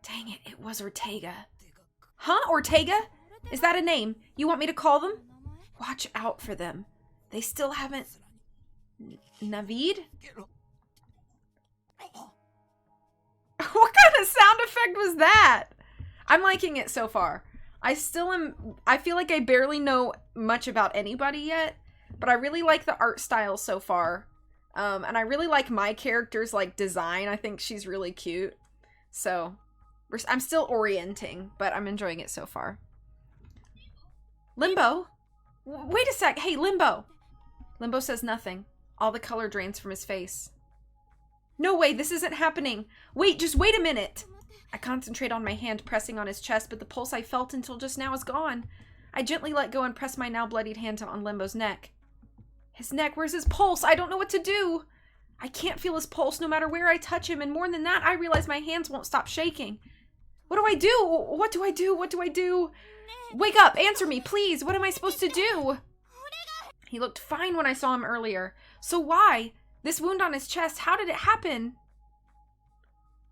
Dang it, it was Ortega. Huh? Ortega? Is that a name? You want me to call them? Watch out for them. They still haven't... Navid? What kind of sound effect was that? I'm liking it so far. I feel like I barely know much about anybody yet, but I really like the art style so far. And I really like my character's like design. I think she's really cute. So I'm still orienting, but I'm enjoying it so far. Limbo? Wait a sec. Hey, Limbo. Limbo says nothing. All the color drains from his face. No way, this isn't happening. Wait, just wait a minute. I concentrate on my hand pressing on his chest, but the pulse I felt until just now is gone. I gently let go and press my now bloodied hand on Limbo's neck. His neck, where's his pulse? I don't know what to do. I can't feel his pulse no matter where I touch him, and more than that, I realize my hands won't stop shaking. What do I do? What do I do? What do I do? Wake up! Answer me, please! What am I supposed to do? He looked fine when I saw him earlier. So why? This wound on his chest, how did it happen?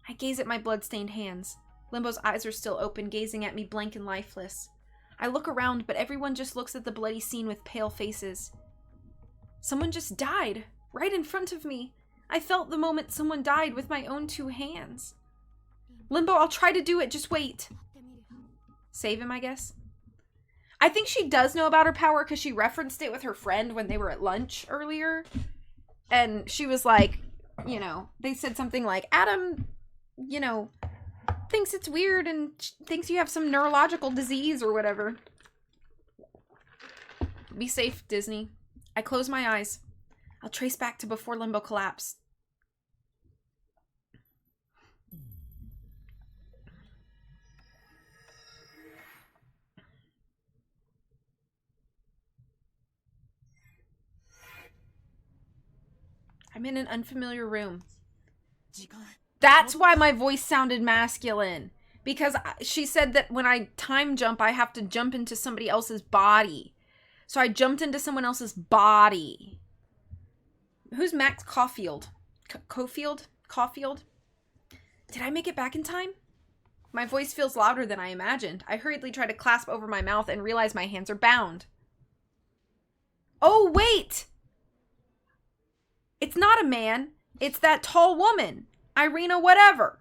I gaze at my blood-stained hands. Limbo's eyes are still open, gazing at me blank and lifeless. I look around, but everyone just looks at the bloody scene with pale faces. Someone just died, right in front of me. I felt the moment someone died with my own 2 hands. Limbo, I'll try to do it, just wait. Save him, I guess. I think she does know about her power because she referenced it with her friend when they were at lunch earlier. And she was like, you know, they said something like, Adam, you know, thinks it's weird and thinks you have some neurological disease or whatever. Be safe, Disney. I close my eyes. I'll trace back to before Limbo collapsed. I'm in an unfamiliar room. 時間 That's why my voice sounded masculine. Because she said that when I time jump, I have to jump into somebody else's body. So I jumped into someone else's body. Who's Max Caulfield? Caulfield? Did I make it back in time? My voice feels louder than I imagined. I hurriedly try to clasp over my mouth and realize my hands are bound. Oh, wait! It's not a man. It's that tall woman. Irina whatever.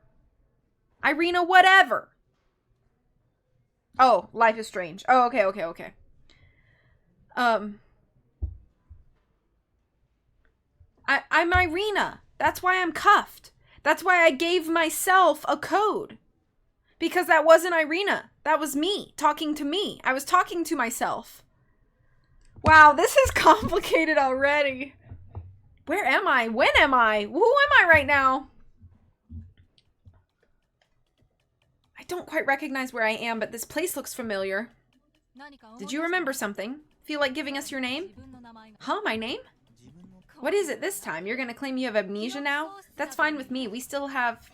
Oh, life is strange. Oh, okay. I'm Irina. That's why I'm cuffed. That's why I gave myself a code. Because that wasn't Irina. That was me talking to me. I was talking to myself. Wow, this is complicated already. Where am I? When am I? Who am I right now? I don't quite recognize where I am, but this place looks familiar. Did you remember something? Feel like giving us your name? Huh, my name? What is it this time? You're gonna claim you have amnesia now? That's fine with me. We still have,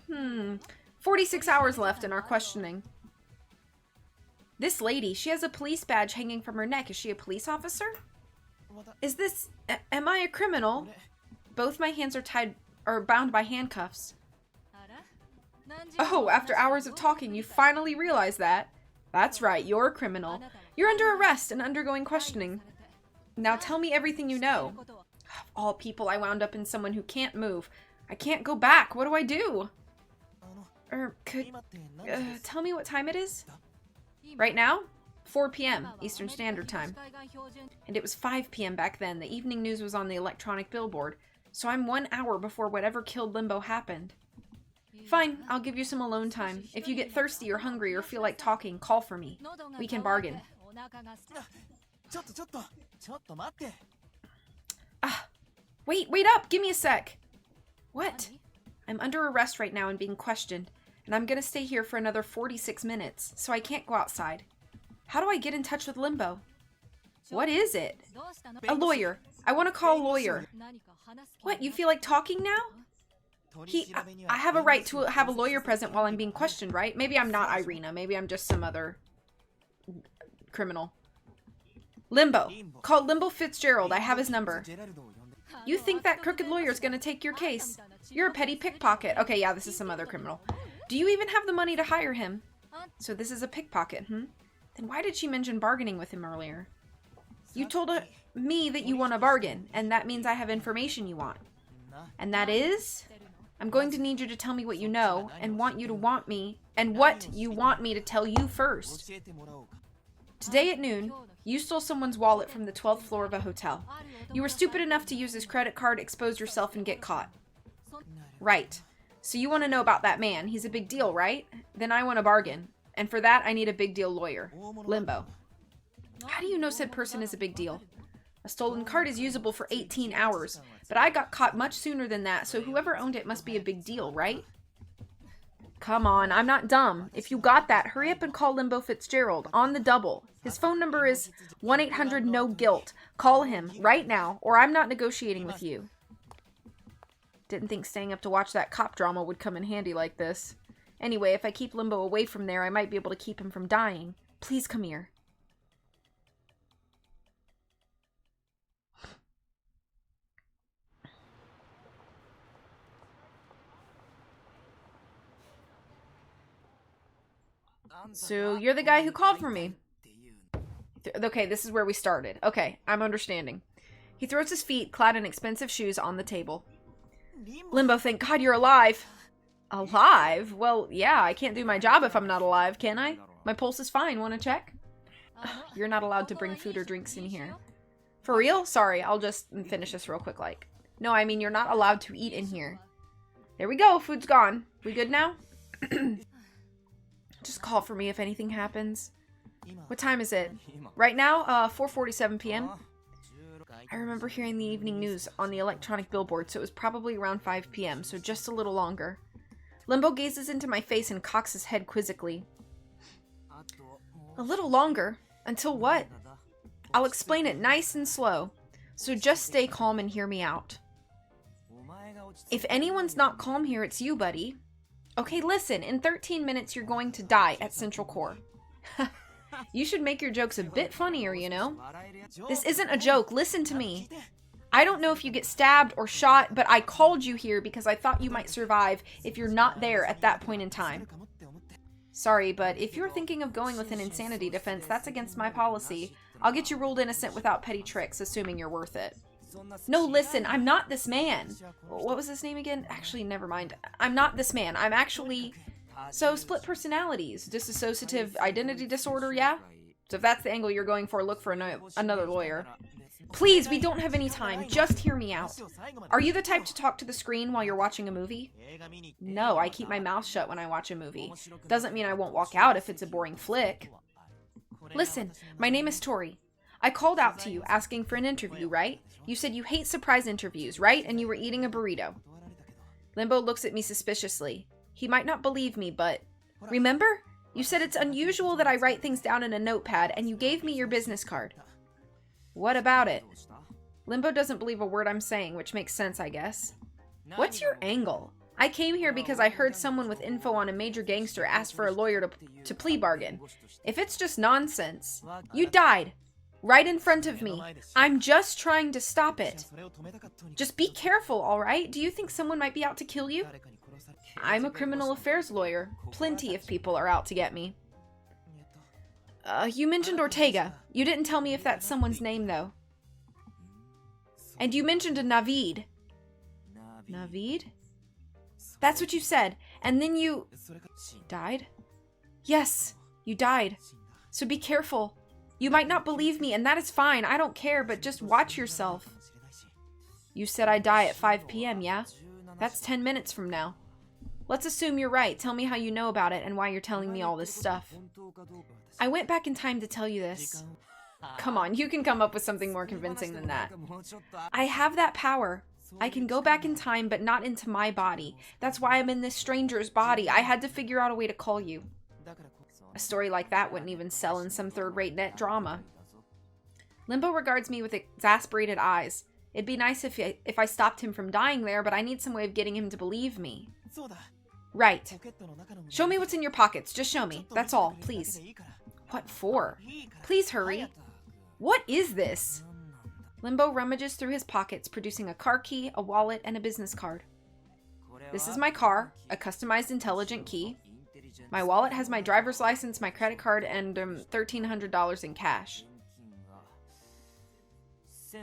46 hours left in our questioning. This lady, she has a police badge hanging from her neck. Is she a police officer? Is this... am I a criminal? Both my hands are tied... or bound by handcuffs. Oh, after hours of talking, you finally realize that. That's right, you're a criminal. You're under arrest and undergoing questioning. Now tell me everything you know. Of all people, I wound up in someone who can't move. I can't go back. What do I do? Tell me what time it is? Right now? 4 p.m. Eastern Standard Time. And it was 5 p.m. back then. The evening news was on the electronic billboard. So I'm 1 hour before whatever killed Limbo happened. Fine, I'll give you some alone time. If you get thirsty or hungry or feel like talking, call for me. We can bargain. ちょっと待って Wait up! Give me a sec! What? I'm under arrest right now and being questioned, and I'm gonna stay here for another 46 minutes, so I can't go outside. How do I get in touch with Limbo? What is it? A lawyer. I want to call a lawyer. What, you feel like talking now? I have a right to have a lawyer present while I'm being questioned, right? Maybe I'm not Irina. Maybe I'm just some other criminal. Limbo. Call Limbo Fitzgerald. I have his number. You think that crooked lawyer's gonna take your case? You're a petty pickpocket. Okay, yeah, this is some other criminal. Do you even have the money to hire him? So this is a pickpocket, Then why did she mention bargaining with him earlier? You told me that you want a bargain, and that means I have information you want. And that is? I'm going to need you to tell me what you know, and what you want me to tell you first. Today at noon, you stole someone's wallet from the 12th floor of a hotel. You were stupid enough to use his credit card, expose yourself, and get caught. Right. So you want to know about that man. He's a big deal, right? Then I want a bargain. And for that, I need a big deal lawyer. Limbo. How do you know said person is a big deal? A stolen card is usable for 18 hours, but I got caught much sooner than that, so whoever owned it must be a big deal, right? Come on, I'm not dumb. If you got that, hurry up and call Limbo Fitzgerald, on the double. His phone number is 1-800-NO-GUILT. Call him, right now, or I'm not negotiating with you. Didn't think staying up to watch that cop drama would come in handy like this. Anyway, if I keep Limbo away from there, I might be able to keep him from dying. Please come here. So, you're the guy who called for me. Okay, this is where we started. Okay, I'm understanding. He throws his feet, clad in expensive shoes, on the table. Limbo, thank God you're alive. Alive? Well, yeah, I can't do my job if I'm not alive, can I? My pulse is fine. Want to check? You're not allowed to bring food or drinks in here. For real? Sorry, I'll just finish this real quick, like. No, I mean, you're not allowed to eat in here. There we go. Food's gone. We good now? Just call for me if anything happens. What time is it? Right now, 4:47 p.m. I remember hearing the evening news on the electronic billboard, so it was probably around 5 p.m., so just a little longer. Limbo gazes into my face and cocks his head quizzically. A little longer? Until what? I'll explain it nice and slow, so just stay calm and hear me out. If anyone's not calm here, it's you, buddy. Okay, listen, in 13 minutes you're going to die at Central Core. You should make your jokes a bit funnier, you know? This isn't a joke, listen to me. I don't know if you get stabbed or shot, but I called you here because I thought you might survive if you're not there at that point in time. Sorry, but if you're thinking of going with an insanity defense, that's against my policy. I'll get you ruled innocent without petty tricks, assuming you're worth it. No, listen, I'm not this man. What was his name again? Actually, never mind. I'm not this man. I'm actually... So, split personalities, dissociative identity disorder, yeah? So if that's the angle you're going for, look for another lawyer. Please, we don't have any time. Just hear me out. Are you the type to talk to the screen while you're watching a movie? No, I keep my mouth shut when I watch a movie. Doesn't mean I won't walk out if it's a boring flick. Listen, my name is Tori. I called out to you asking for an interview, right? You said you hate surprise interviews, right? And you were eating a burrito. Limbo looks at me suspiciously. He might not believe me, but... Remember? You said it's unusual that I write things down in a notepad, and you gave me your business card. What about it? Limbo doesn't believe a word I'm saying, which makes sense, I guess. What's your angle? I came here because I heard someone with info on a major gangster ask for a lawyer to plea bargain. If it's just nonsense... You died. Right in front of me. I'm just trying to stop it. Just be careful, alright? Do you think someone might be out to kill you? I'm a criminal affairs lawyer. Plenty of people are out to get me. You mentioned Ortega. You didn't tell me if that's someone's name, though. And you mentioned a Navid. Navid? That's what you said. And then you... Died? Yes, you died. So be careful. You might not believe me, and that is fine. I don't care, but just watch yourself. You said I die at 5 p.m., yeah? That's 10 minutes from now. Let's assume you're right. Tell me how you know about it and why you're telling me all this stuff. I went back in time to tell you this. Come on, you can come up with something more convincing than that. I have that power. I can go back in time, but not into my body. That's why I'm in this stranger's body. I had to figure out a way to call you. A story like that wouldn't even sell in some third-rate net drama. Limbo regards me with exasperated eyes. It'd be nice if I stopped him from dying there, but I need some way of getting him to believe me. Right. Show me what's in your pockets. Just show me. That's all, please. What for? Please hurry. What is this? Limbo rummages through his pockets, producing a car key, a wallet, and a business card. This is my car, a customized intelligent key. My wallet has my driver's license, my credit card, and $1,300 in cash.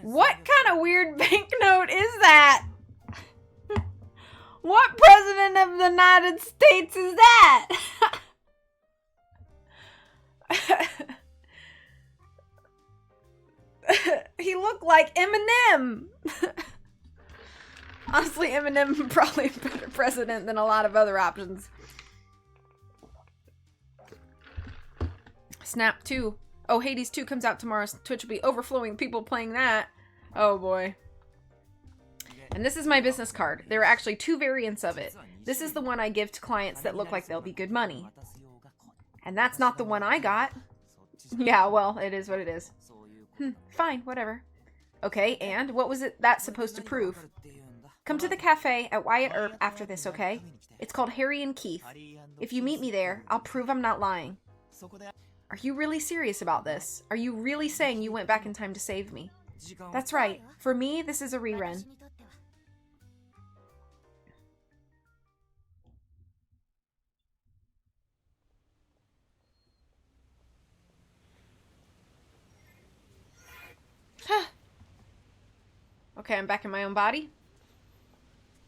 What kind of weird banknote is that? What president of the United States is that? He looked like Eminem. Honestly, Eminem probably a better president than a lot of other options. Snap 2. Oh, Hades 2 comes out tomorrow. Twitch will be overflowing with people playing that. Oh boy. And this is my business card. There are actually 2 variants of it. This is the one I give to clients that look like they'll be good money. And that's not the one I got. Yeah, well, it is what it is. Fine, whatever. Okay, and what was it that's supposed to prove? Come to the cafe at Wyatt Earp after this, okay? It's called Harry and Keith. If you meet me there, I'll prove I'm not lying. Are you really serious about this? Are you really saying you went back in time to save me? That's right. For me, this is a rerun. Okay, I'm back in my own body.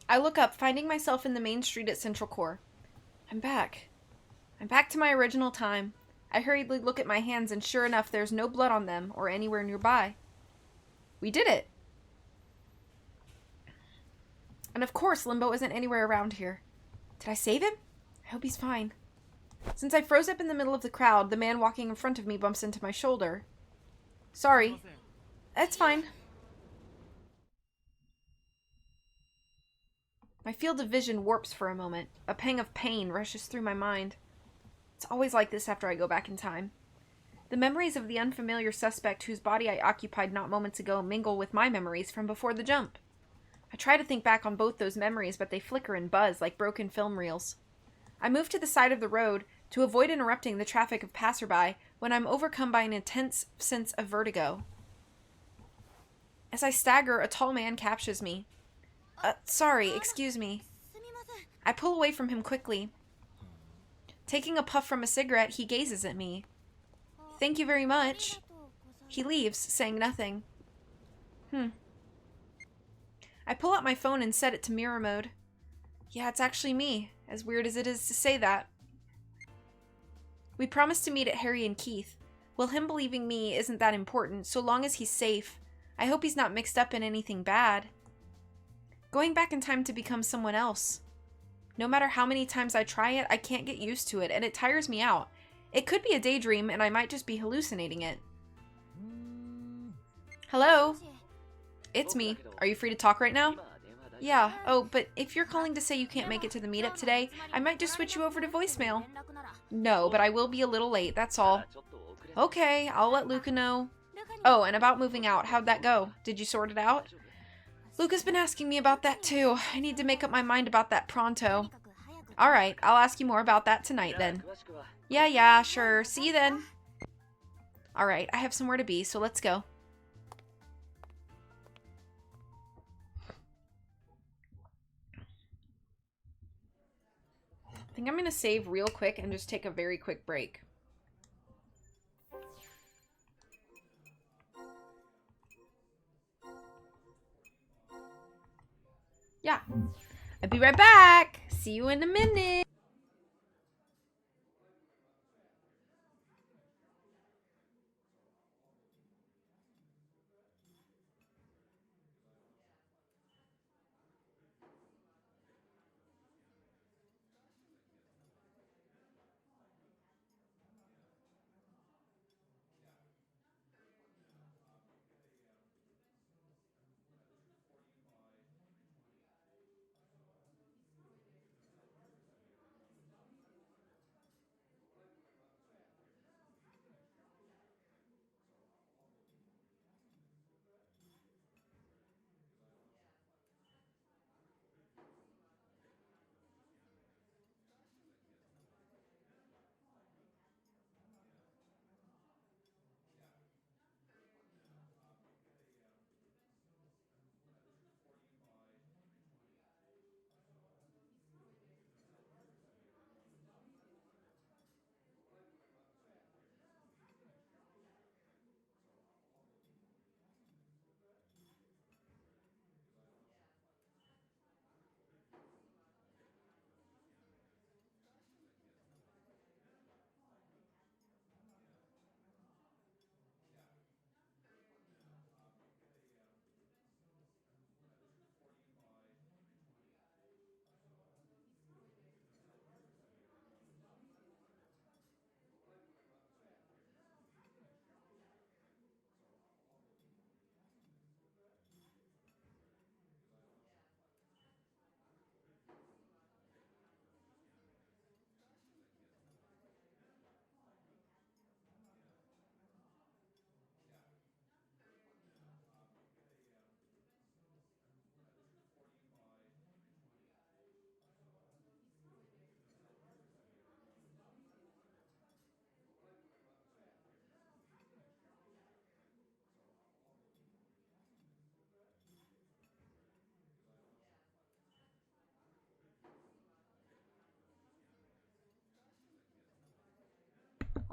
I look up, finding myself in the main street at Central Core. I'm back. I'm back to my original time. I hurriedly look at my hands, and sure enough, there's no blood on them or anywhere nearby. We did it! And of course, Limbo isn't anywhere around here. Did I save him? I hope he's fine. Since I froze up in the middle of the crowd, the man walking in front of me bumps into my shoulder. Sorry. That's fine. My field of vision warps for a moment. A pang of pain rushes through my mind. It's always like this after I go back in time. The memories of the unfamiliar suspect whose body I occupied not moments ago mingle with my memories from before the jump. I try to think back on both those memories, but they flicker and buzz like broken film reels. I move to the side of the road to avoid interrupting the traffic of passerby when I'm overcome by an intense sense of vertigo. As I stagger, a tall man captures me. Sorry, excuse me. I pull away from him quickly. Taking a puff from a cigarette, he gazes at me. Thank you very much. He leaves, saying nothing. I pull out my phone and set it to mirror mode. Yeah, it's actually me, as weird as it is to say that. We promised to meet at Harry and Keith. Well, him believing me isn't that important, so long as he's safe. I hope he's not mixed up in anything bad. Going back in time to become someone else. No matter how many times I try it, I can't get used to it, and it tires me out. It could be a daydream, and I might just be hallucinating it. Hello? It's me. Are you free to talk right now? Yeah. Oh, but if you're calling to say you can't make it to the meetup today, I might just switch you over to voicemail. No, but I will be a little late, that's all. Okay, I'll let Luca know. Oh, and about moving out, how'd that go? Did you sort it out? Luca's been asking me about that too. I need to make up my mind about that pronto. Alright, I'll ask you more about that tonight then. Yeah, sure. See you then. Alright, I have somewhere to be, so let's go. I think I'm going to save real quick and just take a very quick break. Yeah. I'll be right back. See you in a minute.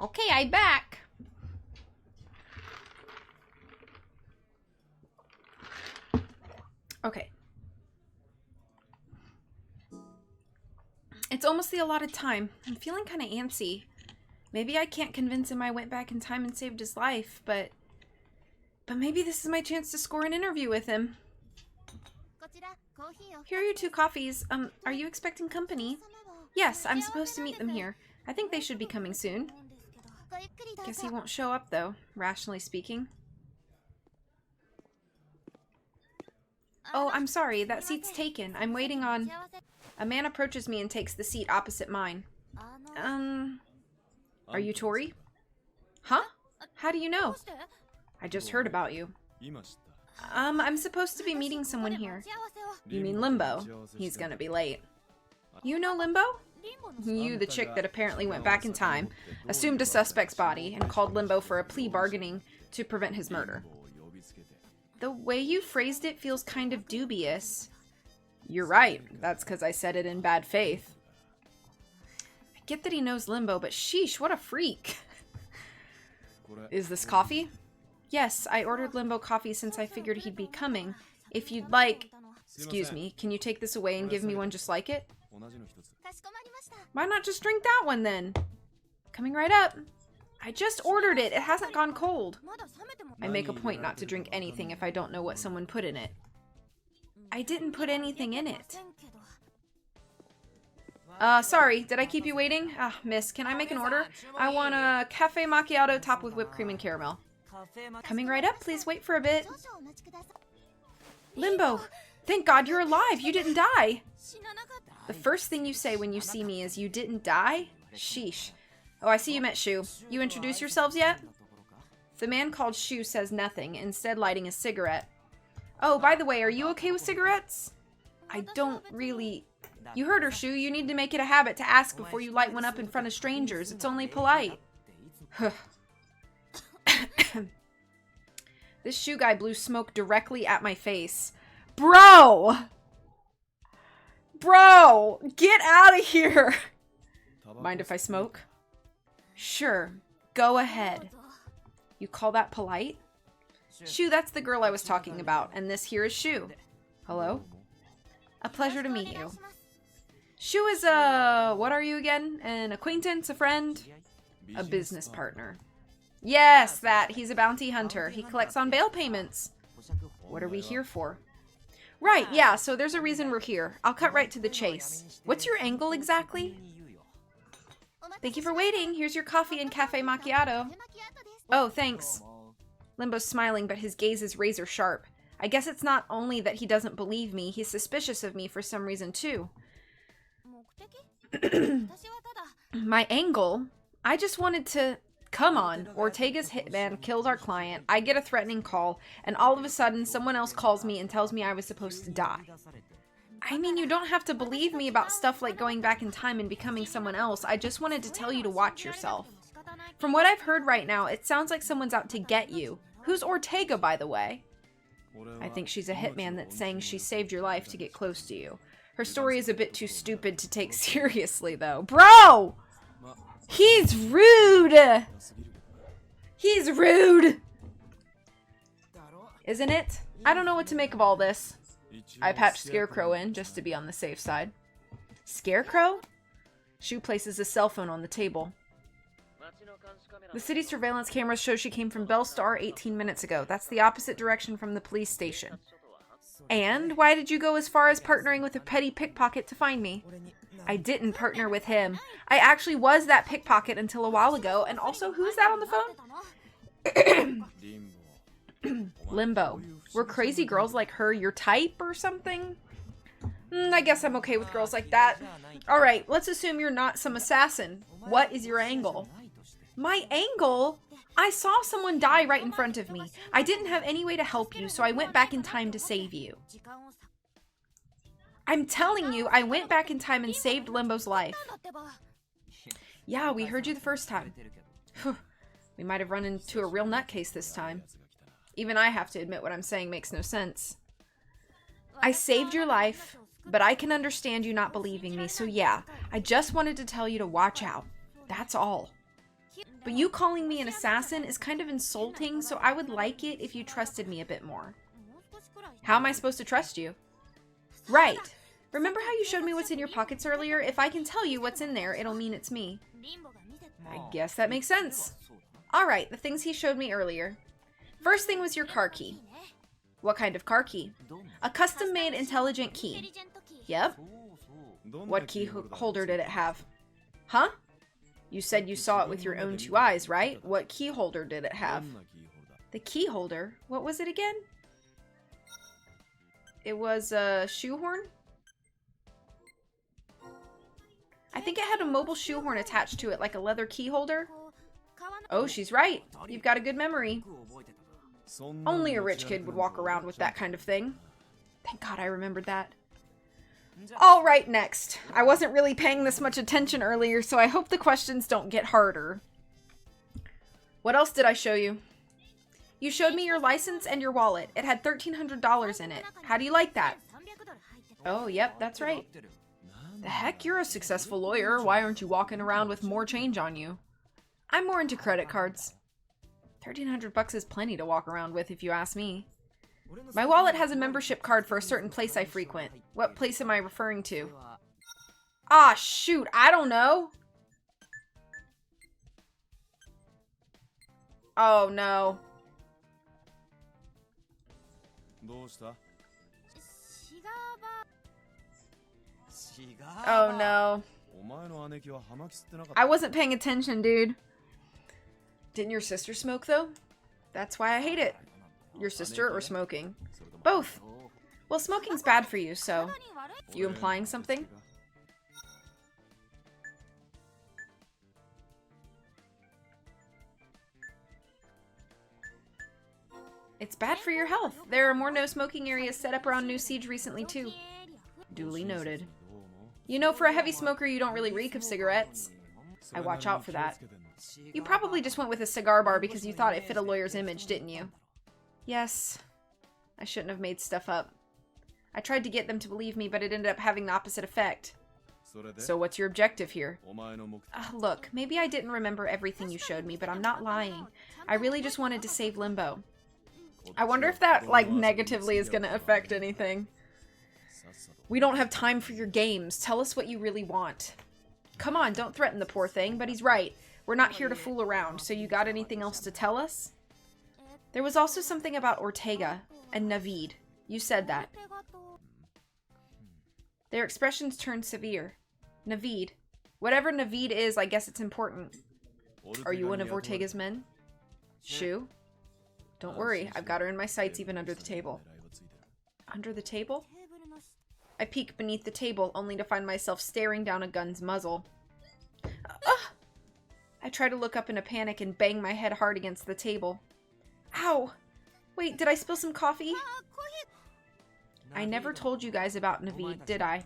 Okay, I'm back. Okay. It's almost the allotted time. I'm feeling kind of antsy. Maybe I can't convince him I went back in time and saved his life, but maybe this is my chance to score an interview with him. Here are your 2 coffees. Are you expecting company? Yes, I'm supposed to meet them here. I think they should be coming soon. Guess he won't show up, though, rationally speaking. Oh, I'm sorry. That seat's taken. I'm waiting on... A man approaches me and takes the seat opposite mine. Are you Tori? Huh? How do you know? I just heard about you. I'm supposed to be meeting someone here. You mean Limbo? He's gonna be late. You know Limbo? You, the chick that apparently went back in time, assumed a suspect's body, and called Limbo for a plea bargaining to prevent his murder. The way you phrased it feels kind of dubious. You're right. That's because I said it in bad faith. I get that he knows Limbo, but sheesh, what a freak. Is this coffee? Yes, I ordered Limbo coffee since I figured he'd be coming. If you'd like... Excuse me, can you take this away and give me one just like it? Why not just drink that one then? Coming right up. I just ordered it. It hasn't gone cold. I make a point not to drink anything if I don't know what someone put in it. I didn't put anything in it. Sorry, did I keep you waiting? Miss, can I make an order? I want a cafe macchiato topped with whipped cream and caramel. Coming right up, please wait for a bit. Limbo, thank God you're alive. You didn't die. The first thing you say when you see me is you didn't die? Sheesh. Oh, I see you met Shu. You introduce yourselves yet? The man called Shu says nothing, instead lighting a cigarette. Oh, by the way, are you okay with cigarettes? I don't really... You heard her, Shu. You need to make it a habit to ask before you light one up in front of strangers. It's only polite. This Shu guy blew smoke directly at my face. Bro! Bro! Get out of here! Mind if I smoke? Sure. Go ahead. You call that polite? Shu, that's the girl I was talking about, and this here is Shu. Hello? A pleasure to meet you. Shu is what are you again? An acquaintance? A friend? A business partner. Yes, that. He's a bounty hunter. He collects on bail payments. What are we here for? Right, yeah, so there's a reason we're here. I'll cut right to the chase. What's your angle exactly? Thank you for waiting. Here's your coffee and cafe macchiato. Oh, thanks. Limbo's smiling, but his gaze is razor sharp. I guess it's not only that he doesn't believe me, he's suspicious of me for some reason too. My angle? I just wanted to... Come on. Ortega's hitman killed our client, I get a threatening call, and all of a sudden someone else calls me and tells me I was supposed to die. I mean, you don't have to believe me about stuff like going back in time and becoming someone else. I just wanted to tell you to watch yourself. From what I've heard right now, it sounds like someone's out to get you. Who's Ortega, by the way? I think she's a hitman that's saying she saved your life to get close to you. Her story is a bit too stupid to take seriously, though. Bro! He's rude! He's rude! Isn't it? I don't know what to make of all this. I patched Scarecrow in, just to be on the safe side. Scarecrow? Shu places a cell phone on the table. The city surveillance cameras show she came from Bellstar 18 minutes ago. That's the opposite direction from the police station. And why did you go as far as partnering with a petty pickpocket to find me? I didn't partner with him. I actually was that pickpocket until a while ago. And also, who's that on the phone? Limbo. Were crazy girls like her your type or something? I guess I'm okay with girls like that. Alright, let's assume you're not some assassin. What is your angle? My angle? I saw someone die right in front of me. I didn't have any way to help you, so I went back in time to save you. I'm telling you, I went back in time and saved Limbo's life. Yeah, we heard you the first time. We might have run into a real nutcase this time. Even I have to admit what I'm saying makes no sense. I saved your life, but I can understand you not believing me, so yeah, I just wanted to tell you to watch out. That's all. But you calling me an assassin is kind of insulting, so I would like it if you trusted me a bit more. How am I supposed to trust you? Right. Remember how you showed me what's in your pockets earlier? If I can tell you what's in there, it'll mean it's me. I guess that makes sense. Alright, the things he showed me earlier. First thing was your car key. What kind of car key? A custom-made intelligent key. Yep. What key holder did it have? Huh? You said you saw it with your own two eyes, right? What key holder did it have? The key holder? What was it again? It was a shoehorn? I think it had a mobile shoehorn attached to it, like a leather key holder. Oh, she's right. You've got a good memory. Only a rich kid would walk around with that kind of thing. Thank God I remembered that. Alright, next. I wasn't really paying this much attention earlier, so I hope the questions don't get harder. What else did I show you? You showed me your license and your wallet. It had $1,300 in it. How do you like that? Oh, yep, that's right. The heck, you're a successful lawyer. Why aren't you walking around with more change on you? I'm more into credit cards. $1,300 is plenty to walk around with, if you ask me. My wallet has a membership card for a certain place I frequent. What place am I referring to? Ah, shoot, I don't know. Oh, no. Oh, no. I wasn't paying attention, dude. Didn't your sister smoke, though? That's why I hate it. Your sister or smoking? Both. Well, smoking's bad for you, so... You implying something? It's bad for your health. There are more no-smoking areas set up around New Siege recently, too. Duly noted. You know, for a heavy smoker, you don't really reek of cigarettes. I watch out for that. You probably just went with a cigar bar because you thought it fit a lawyer's image, didn't you? Yes. I shouldn't have made stuff up. I tried to get them to believe me, but it ended up having the opposite effect. So what's your objective here? Look, maybe I didn't remember everything you showed me, but I'm not lying. I really just wanted to save Limbo. I wonder if that, like, negatively is gonna affect anything. We don't have time for your games. Tell us what you really want. Come on, don't threaten the poor thing, but he's right. We're not here to fool around, so you got anything else to tell us? There was also something about Ortega and Navid. You said that. Their expressions turned severe. Navid. Whatever Navid is, I guess it's important. Are you one of Ortega's men? Shu? Don't worry, I've got her in my sights even under the table. Under the table? I peek beneath the table, only to find myself staring down a gun's muzzle. I try to look up in a panic and bang my head hard against the table. Ow! Wait, did I spill some coffee? I never told you guys about Navid, did I?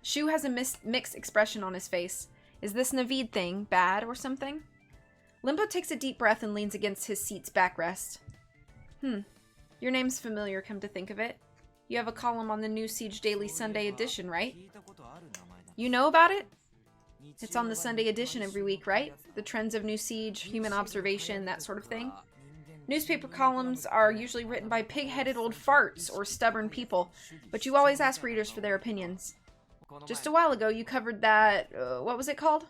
Shu has a mixed expression on his face. Is this Navid thing bad or something? Limbo takes a deep breath and leans against his seat's backrest. Your name's familiar, come to think of it. You have a column on the New Siege Daily Sunday edition, right? You know about it? It's on the Sunday edition every week, right? The trends of New Siege, human observation, that sort of thing. Newspaper columns are usually written by pig-headed old farts or stubborn people, but you always ask readers for their opinions. Just a while ago, you covered that, what was it called?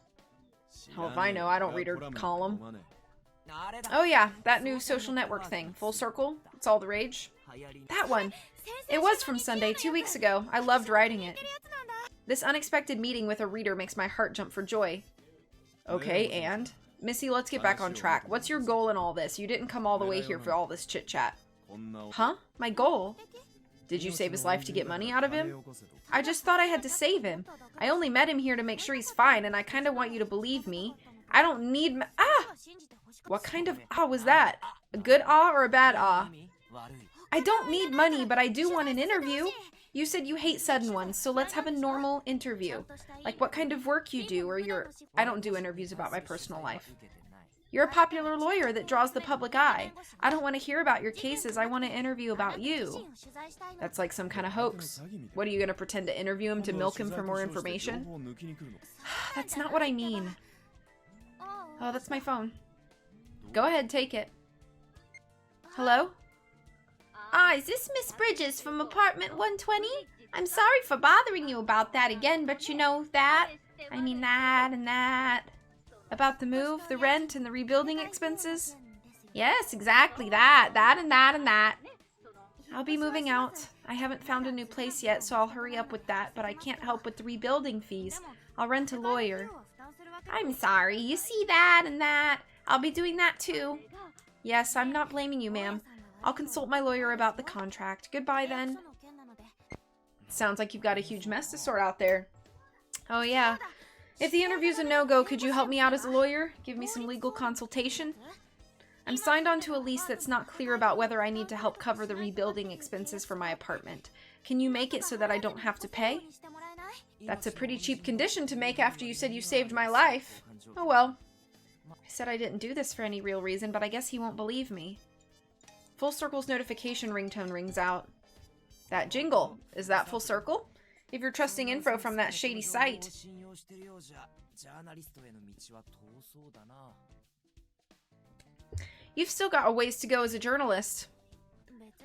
Hell if I know, I don't read her column. Oh yeah, that new social network thing. Full Circle? It's all the rage. That one. It was from Sunday, 2 weeks ago. I loved writing it. This unexpected meeting with a reader makes my heart jump for joy. Okay, and? Missy, let's get back on track. What's your goal in all this? You didn't come all the way here for all this chit-chat. Huh? My goal? Did you save his life to get money out of him? I just thought I had to save him. I only met him here to make sure he's fine, and I kind of want you to believe me. I don't need What kind of was that? A good or a bad I don't need money, but I do want an interview. You said you hate sudden ones, so let's have a normal interview. Like what kind of work you do, or I don't do interviews about my personal life. You're a popular lawyer that draws the public eye. I don't want to hear about your cases, I want to interview about you. That's like some kind of hoax. What, are you going to pretend to interview him to milk him for more information? That's not what I mean. Oh, that's my phone. Go ahead, take it. Hello? Is this Miss Bridges from apartment 120? I'm sorry for bothering you about that again, but you know that. I mean that and that. About the move, the rent, and the rebuilding expenses? Yes, exactly that. That and that and that. I'll be moving out. I haven't found a new place yet, so I'll hurry up with that, but I can't help with the rebuilding fees. I'll rent a lawyer. I'm sorry. You see that and that. I'll be doing that too. Yes, I'm not blaming you, ma'am. I'll consult my lawyer about the contract. Goodbye, then. Sounds like you've got a huge mess to sort out there. Oh, yeah. If the interview's a no-go, could you help me out as a lawyer? Give me some legal consultation? I'm signed on to a lease that's not clear about whether I need to help cover the rebuilding expenses for my apartment. Can you make it so that I don't have to pay? That's a pretty cheap condition to make after you said you saved my life. Oh well. I said I didn't do this for any real reason, but I guess he won't believe me. Full Circle's notification ringtone rings out. That jingle. Is that Full Circle? If you're trusting info from that shady site. You've still got a ways to go as a journalist.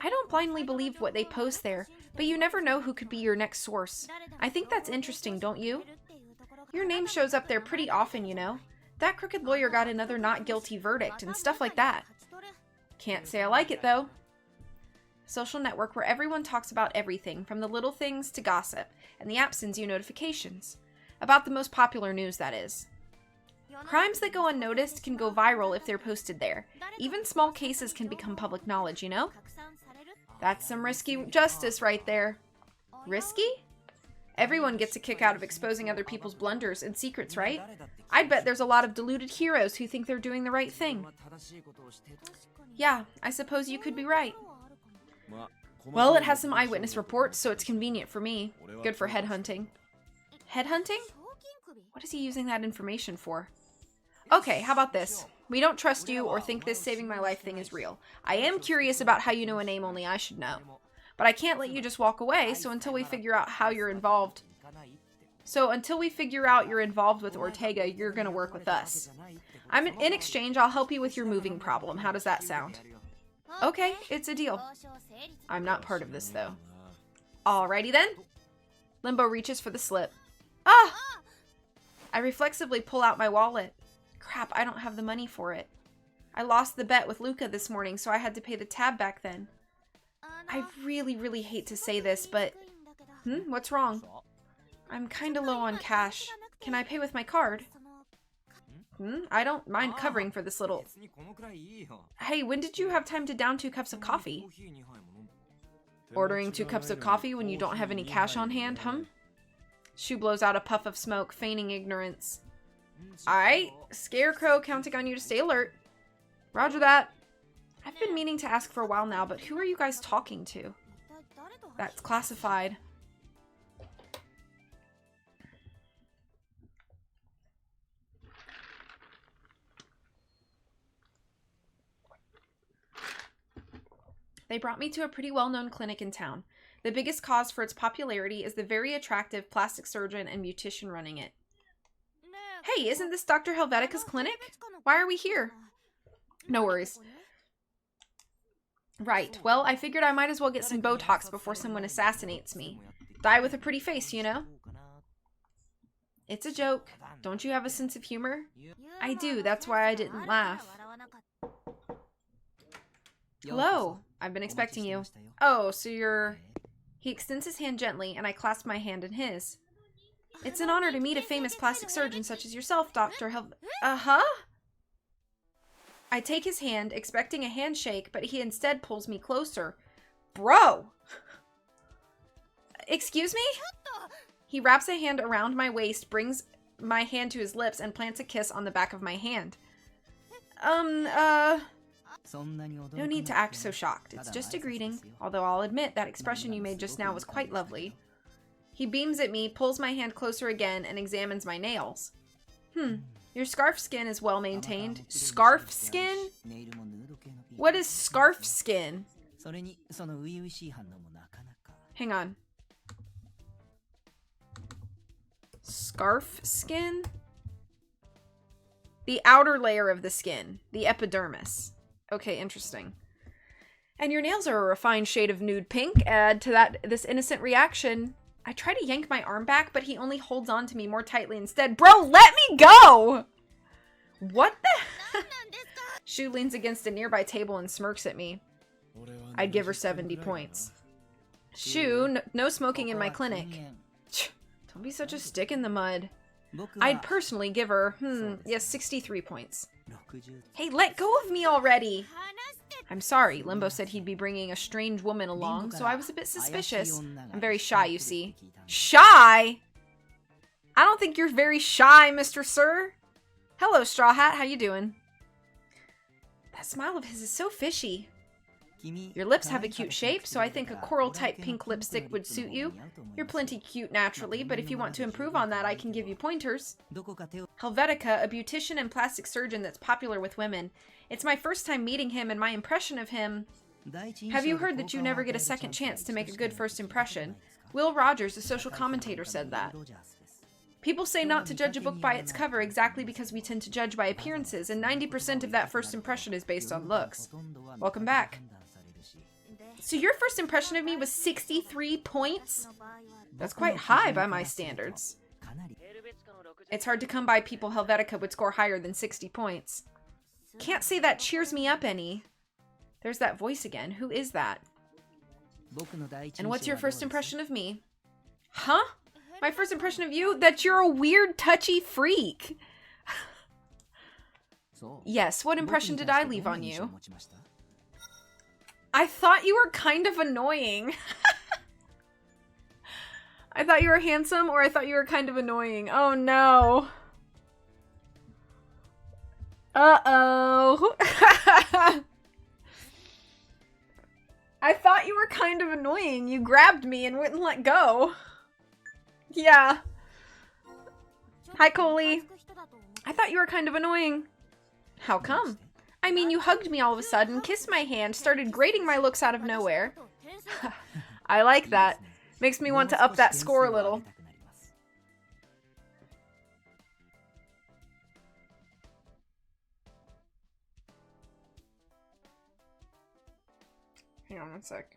I don't blindly believe what they post there, but you never know who could be your next source. I think that's interesting, don't you? Your name shows up there pretty often, you know. That crooked lawyer got another not guilty verdict and stuff like that. Can't say I like it, though. Social network where everyone talks about everything, from the little things to gossip, and the app sends you notifications. About the most popular news, that is. Crimes that go unnoticed can go viral if they're posted there. Even small cases can become public knowledge, you know? That's some risky justice right there. Risky? Everyone gets a kick out of exposing other people's blunders and secrets, right? I'd bet there's a lot of deluded heroes who think they're doing the right thing. Yeah, I suppose you could be right. Well, it has some eyewitness reports, so it's convenient for me. Good for headhunting. Headhunting? What is he using that information for? Okay, how about this? We don't trust you or think this saving my life thing is real. I am curious about how you know a name only I should know. But I can't let you just walk away, so until we figure out how you're involved... until we figure out you're involved with Ortega, you're gonna work with us. In exchange, I'll help you with your moving problem. How does that sound? Okay, it's a deal. I'm not part of this, though. Alrighty then. Limbo reaches for the slip. Ah! I reflexively pull out my wallet. Crap, I don't have the money for it. I lost the bet with Luca this morning, so I had to pay the tab back then. I really, really hate to say this, but... What's wrong? I'm kinda low on cash. Can I pay with my card? I don't mind covering for this little... Hey, when did you have time to down 2 cups of coffee? Ordering 2 cups of coffee when you don't have any cash on hand, Shu blows out a puff of smoke, feigning ignorance. Alright, Scarecrow counting on you to stay alert. Roger that. I've been meaning to ask for a while now, but who are you guys talking to? That's classified. They brought me to a pretty well-known clinic in town. The biggest cause for its popularity is the very attractive plastic surgeon and beautician running it. Hey, isn't this Dr. Helvetica's clinic? Why are we here? No worries. Right, well, I figured I might as well get some Botox before someone assassinates me. Die with a pretty face, you know? It's a joke. Don't you have a sense of humor? I do, that's why I didn't laugh. Hello, I've been expecting you. Oh, so you're... He extends his hand gently, and I clasp my hand in his. It's an honor to meet a famous plastic surgeon such as yourself, Dr. Uh-huh? I take his hand, expecting a handshake, but he instead pulls me closer. Bro! Excuse me? He wraps a hand around my waist, brings my hand to his lips, and plants a kiss on the back of my hand. No need to act so shocked. It's just a greeting, although I'll admit that expression you made just now was quite lovely. He beams at me, pulls my hand closer again, and examines my nails. Your scarf skin is well maintained. Scarf skin? What is scarf skin? Hang on. Scarf skin? The outer layer of the skin. The epidermis. Okay, interesting. And your nails are a refined shade of nude pink. Add to that this innocent reaction. I try to yank my arm back, but he only holds on to me more tightly instead. Bro, let me go! What the? Shu leans against a nearby table and smirks at me. I'd give her 70 points. Shu, no smoking in my clinic. Don't be such a stick in the mud. I'd personally give her, 63 points. Hey, let go of me already! I'm sorry, Limbo said he'd be bringing a strange woman along, so I was a bit suspicious. I'm very shy, you see. Shy? I don't think you're very shy, Mr. Sir. Hello, Straw Hat, how you doing? That smile of his is so fishy. Your lips have a cute shape, so I think a coral-type pink lipstick would suit you. You're plenty cute naturally, but if you want to improve on that, I can give you pointers. Helvetica, a beautician and plastic surgeon that's popular with women. It's my first time meeting him, and my impression of him... Have you heard that you never get a second chance to make a good first impression? Will Rogers, a social commentator, said that. People say not to judge a book by its cover exactly because we tend to judge by appearances, and 90% of that first impression is based on looks. Welcome back. So your first impression of me was 63 points? That's quite high by my standards. It's hard to come by people Helvetica would score higher than 60 points. Can't say that cheers me up any. There's that voice again. Who is that? And what's your first impression of me? Huh? My first impression of you? That you're a weird, touchy freak. Yes, what impression did I leave on you? I thought you were kind of annoying. I thought you were handsome, or I thought you were kind of annoying. Oh no. Uh-oh. I thought you were kind of annoying. You grabbed me and wouldn't let go. Yeah. Hi, Coley. I thought you were kind of annoying. How come? I mean, you hugged me all of a sudden, kissed my hand, started grading my looks out of nowhere. I like that. Makes me want to up that score a little. Hang on one sec.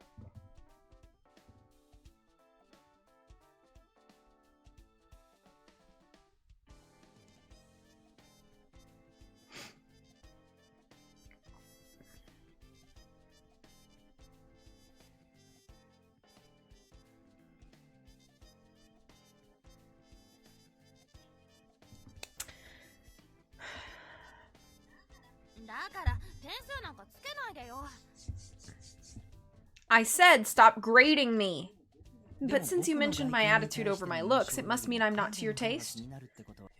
I said stop grading me. But since you mentioned my attitude over my looks, it must mean I'm not to your taste.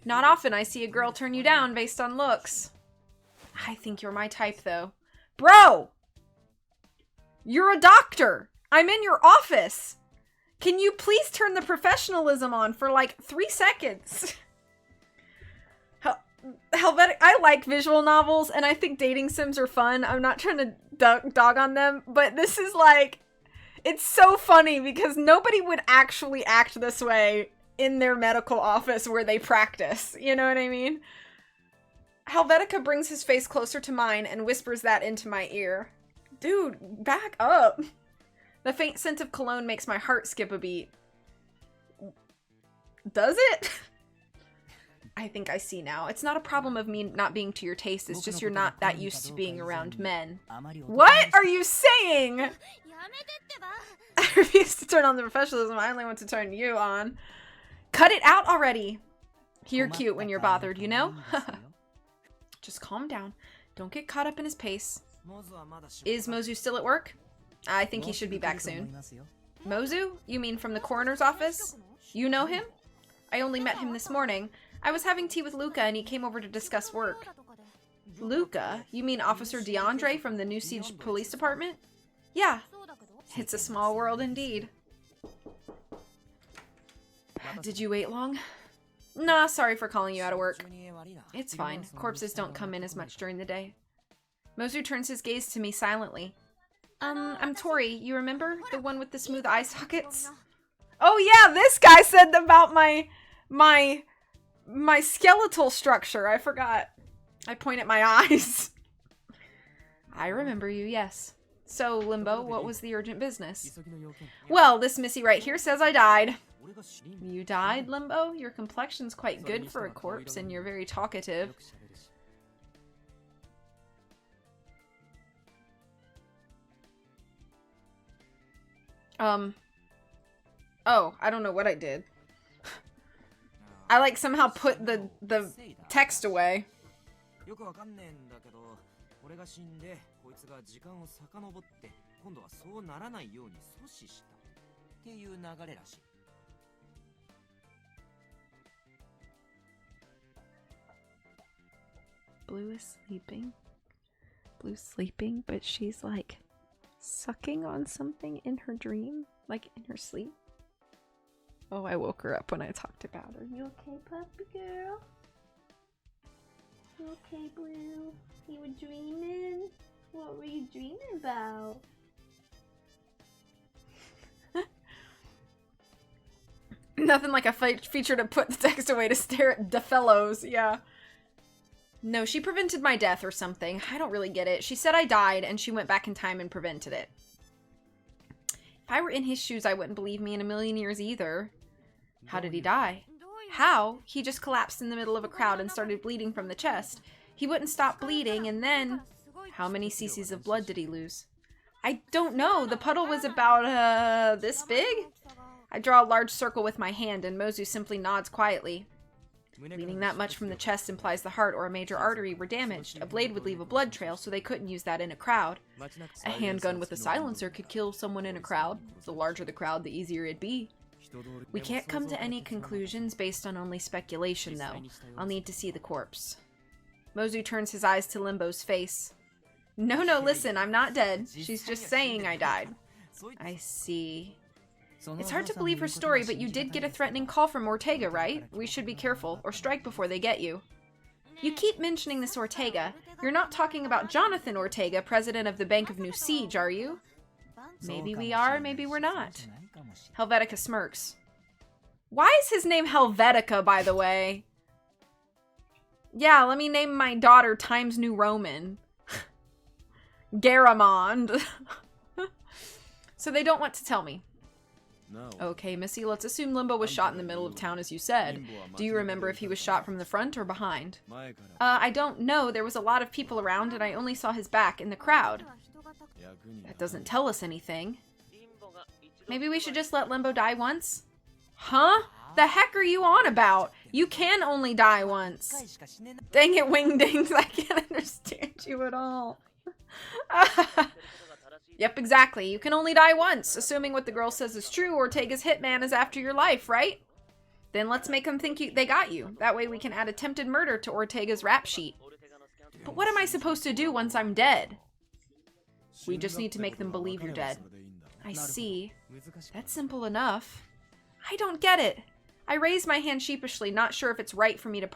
Not often I see a girl turn you down based on looks. I think you're my type, though. Bro! You're a doctor! I'm in your office! Can you please turn the professionalism on for like 3 seconds? Helvetic, I like visual novels, and I think dating sims are fun. I'm not trying to dog on them, but this is like... It's so funny because nobody would actually act this way in their medical office where they practice. You know what I mean? Helvetica brings his face closer to mine and whispers that into my ear. Dude, back up. The faint scent of cologne makes my heart skip a beat. Does it? I think I see now. It's not a problem of me not being to your taste. It's just you're not that used to being around men. What are you saying? I refuse to turn on the professionalism. I only want to turn you on. Cut it out already. You're cute when you're bothered, you know? Just calm down. Don't get caught up in his pace. Is Mozu still at work? I think he should be back soon. Mozu? You mean from the coroner's office? You know him? I only met him this morning. I was having tea with Luca and he came over to discuss work. Luca? You mean Officer DeAndre from the New Siege Police Department? Yeah. It's a small world indeed. Did you wait long? Nah, sorry for calling you out of work. It's fine. Corpses don't come in as much during the day. Mozu turns his gaze to me silently. I'm Tori. You remember? The one with the smooth eye sockets? Oh yeah, this guy said about my skeletal structure. I forgot. I point at my eyes. I remember you, yes. So, Limbo, what was the urgent business? Well, this missy right here says I died. You died, Limbo? Your complexion's quite good for a corpse, and you're very talkative. Oh, I don't know what I did. I like somehow put the text away. よくわかんねえんだけど、俺が死んでこいつが時間を遡って今度はそうならないように阻止したっていう流れらしい。Blue is sleeping. Blue's sleeping, but she's like sucking on something in her dream, like in her sleep. Oh, I woke her up when I talked about her. You okay, puppy girl? You okay, Blue? You were dreaming? What were you dreaming about? Nothing like a feature to put the text away to stare at Bustafellows. Yeah. No, she prevented my death or something. I don't really get it. She said I died and she went back in time and prevented it. If I were in his shoes, I wouldn't believe me in a million years either. How did he die? How? He just collapsed in the middle of a crowd and started bleeding from the chest. He wouldn't stop bleeding, and then... How many cc's of blood did he lose? I don't know. The puddle was about, this big? I draw a large circle with my hand, and Mozu simply nods quietly. Bleeding that much from the chest implies the heart or a major artery were damaged. A blade would leave a blood trail, so they couldn't use that in a crowd. A handgun with a silencer could kill someone in a crowd. The larger the crowd, the easier it'd be. We can't come to any conclusions based on only speculation, though. I'll need to see the corpse. Mozu turns his eyes to Limbo's face. No, listen, I'm not dead. She's just saying I died. I see. It's hard to believe her story, but you did get a threatening call from Ortega, right? We should be careful, or strike before they get you. You keep mentioning this Ortega. You're not talking about Jonathan Ortega, president of the Bank of New Siege, are you? Maybe we are, maybe we're not. Helvetica smirks. Why is his name Helvetica, by the way? Yeah, let me name my daughter Times New Roman. Garamond. So they don't want to tell me. Okay, Missy, let's assume Limbo was shot in the middle of town as you said. Do you remember if he was shot from the front or behind? I don't know. There was a lot of people around and I only saw his back in the crowd. That doesn't tell us anything. Maybe we should just let Limbo die once? Huh? The heck are you on about? You can only die once. Dang it, Wingdings, I can't understand you at all. Yep, exactly. You can only die once. Assuming what the girl says is true, Ortega's hitman is after your life, right? Then let's make them think they got you. That way we can add attempted murder to Ortega's rap sheet. But what am I supposed to do once I'm dead? We just need to make them believe you're dead. I see. That's simple enough. I don't get it. I raise my hand sheepishly, not sure if it's right for me to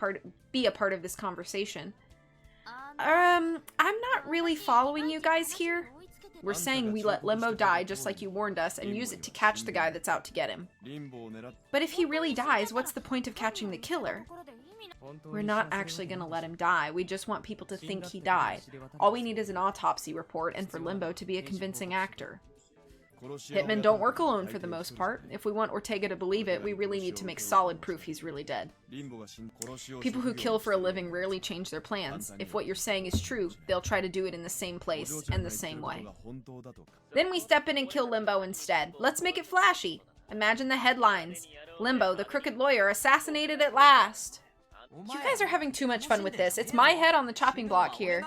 be a part of this conversation. I'm not really following you guys here. We're saying we let Limbo die just like you warned us and use it to catch the guy that's out to get him. But if he really dies, what's the point of catching the killer? We're not actually gonna let him die. We just want people to think he died. All we need is an autopsy report and for Limbo to be a convincing actor. Hitmen don't work alone for the most part. If we want Ortega to believe it, we really need to make solid proof he's really dead. People who kill for a living rarely change their plans. If what you're saying is true, they'll try to do it in the same place and the same way. Then we step in and kill Limbo instead. Let's make it flashy. Imagine the headlines. Limbo, the crooked lawyer, assassinated at last. You guys are having too much fun with this. It's my head on the chopping block here.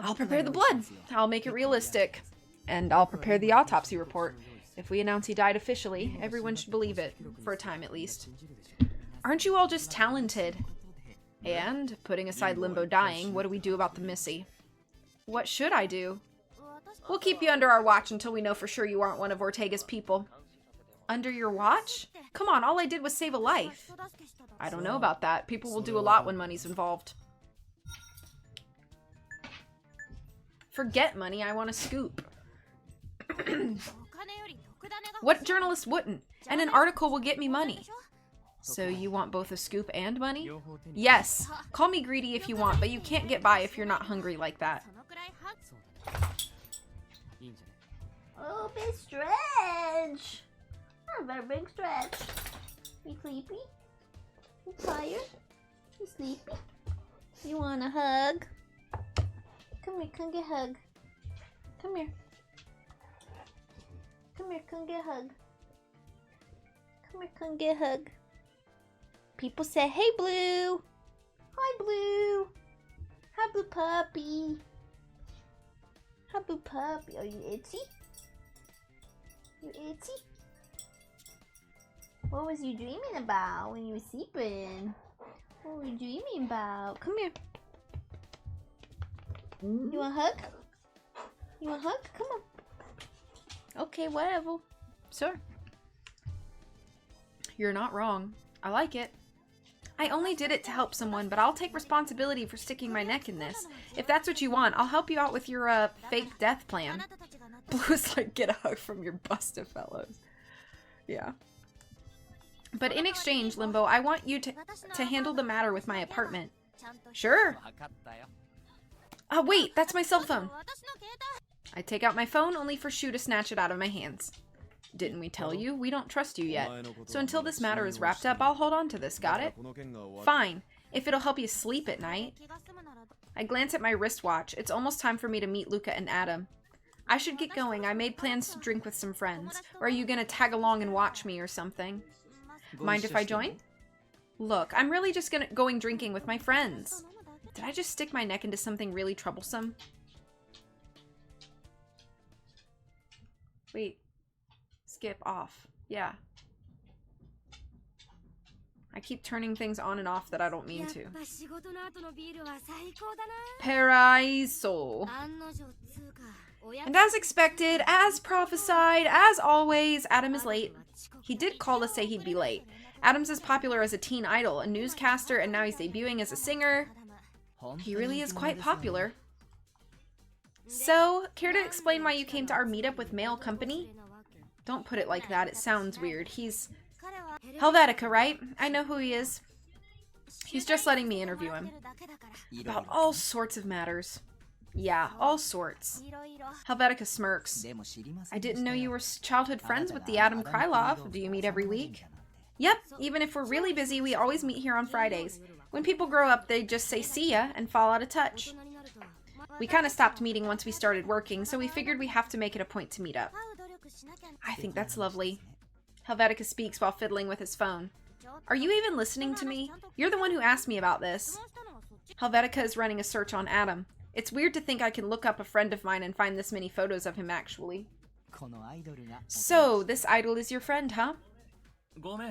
I'll prepare the blood. I'll make it realistic. And I'll prepare the autopsy report. If we announce he died officially, everyone should believe it. For a time, at least. Aren't you all just talented? And, putting aside Limbo dying, what do we do about the Missy? What should I do? We'll keep you under our watch until we know for sure you aren't one of Ortega's people. Under your watch? Come on, all I did was save a life. I don't know about that. People will do a lot when money's involved. Forget money, I want a scoop. What journalist wouldn't? And an article will get me money. So you want both a scoop and money? Yes. Call me greedy if you want, but you can't get by if you're not hungry like that. Oh, big stretch. Oh, very big stretch. You sleepy? You tired? You sleepy? You want a hug? Come here, come get a hug. Come here. Come here, come get a hug. Come here, come get a hug. People say, hey, Blue. Hi, Blue. Hi, Blue Puppy. Hi, Blue Puppy. Are you itchy? You itchy? What was you dreaming about when you were sleeping? What were you dreaming about? Come here. You want a hug? You want a hug? Come on. Okay, whatever. Sure. You're not wrong. I like it. I only did it to help someone, but I'll take responsibility for sticking my neck in this. If that's what you want, I'll help you out with your, fake death plan. Blue's like, get a hug from your Bustafellows. Yeah. But in exchange, Limbo, I want you to handle the matter with my apartment. Sure. Oh, wait, that's my cell phone. I take out my phone only for Shu to snatch it out of my hands. Didn't we tell you? We don't trust you yet. So until this matter is wrapped up, I'll hold on to this, got it? Fine, if it'll help you sleep at night. I glance at my wristwatch. It's almost time for me to meet Luca and Adam. I should get going. I made plans to drink with some friends. Or are you gonna tag along and watch me or something? Mind if I join? Look, I'm really just going drinking with my friends. Did I just stick my neck into something really troublesome? Wait. Skip off. Yeah. I keep turning things on and off that I don't mean to. Paraiso. And as expected, as prophesied, as always, Adam is late. He did call to say he'd be late. Adam's as popular as a teen idol, a newscaster, and now he's debuting as a singer. He really is quite popular. So, care to explain why you came to our meetup with Male Company? Don't put it like that, it sounds weird. He's Helvetica, right? I know who he is. He's just letting me interview him. About all sorts of matters. Yeah, all sorts. Helvetica smirks. I didn't know you were childhood friends with the Adam Krylov. Do you meet every week? Yep, even if we're really busy, we always meet here on Fridays. When people grow up, they just say see ya and fall out of touch. We kind of stopped meeting once we started working, so we figured we have to make it a point to meet up. I think that's lovely. Helvetica speaks while fiddling with his phone. Are you even listening to me? You're the one who asked me about this. Helvetica is running a search on Adam. It's weird to think I can look up a friend of mine and find this many photos of him, actually. So, this idol is your friend, huh?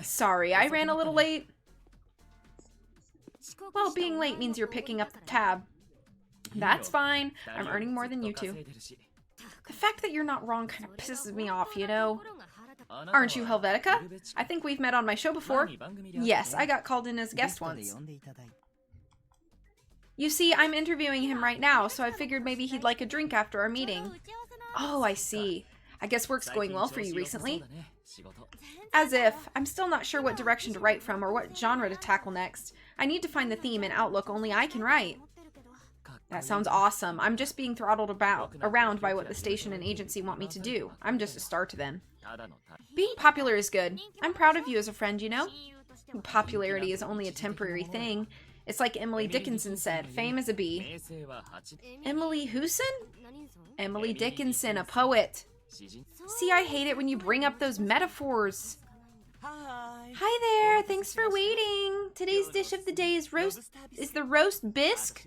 Sorry, I ran a little late. Well, being late means you're picking up the tab. That's fine. I'm earning more than you two. The fact that you're not wrong kind of pisses me off, you know? Aren't you Helvetica? I think we've met on my show before. Yes, I got called in as a guest once. You see, I'm interviewing him right now, so I figured maybe he'd like a drink after our meeting. Oh, I see. I guess work's going well for you recently. As if. I'm still not sure what direction to write from or what genre to tackle next. I need to find the theme and outlook only I can write. That sounds awesome. I'm just being throttled around by what the station and agency want me to do. I'm just a star to them. Being popular is good. I'm proud of you as a friend, you know? Popularity is only a temporary thing. It's like Emily Dickinson said, fame is a bee. Emily Hewson? Emily Dickinson, a poet. See, I hate it when you bring up those metaphors. Hi there, thanks for waiting. Today's dish of the day is the roast bisque.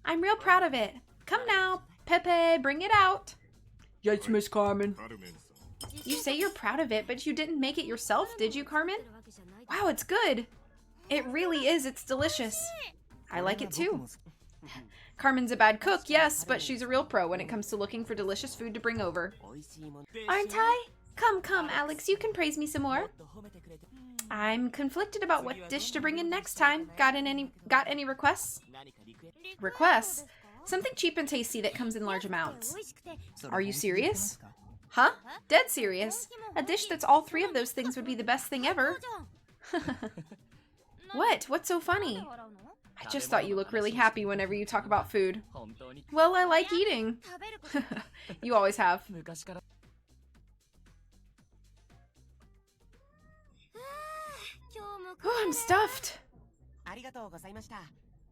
I'm real proud of it. Come now, Pepe, bring it out. Yes, Miss Carmen. You say you're proud of it, but you didn't make it yourself, did you, Carmen? Wow, it's good. It really is, it's delicious. I like it too. Carmen's a bad cook, yes, but she's a real pro when it comes to looking for delicious food to bring over. Aren't I? Come, Alex, you can praise me some more. I'm conflicted about what dish to bring in next time. Got any requests? Requests? Something cheap and tasty that comes in large amounts. Are you serious? Huh? Dead serious. A dish that's all three of those things would be the best thing ever. What? What's so funny? I just thought you look really happy whenever you talk about food. Well, I like eating. You always have. Oh, I'm stuffed.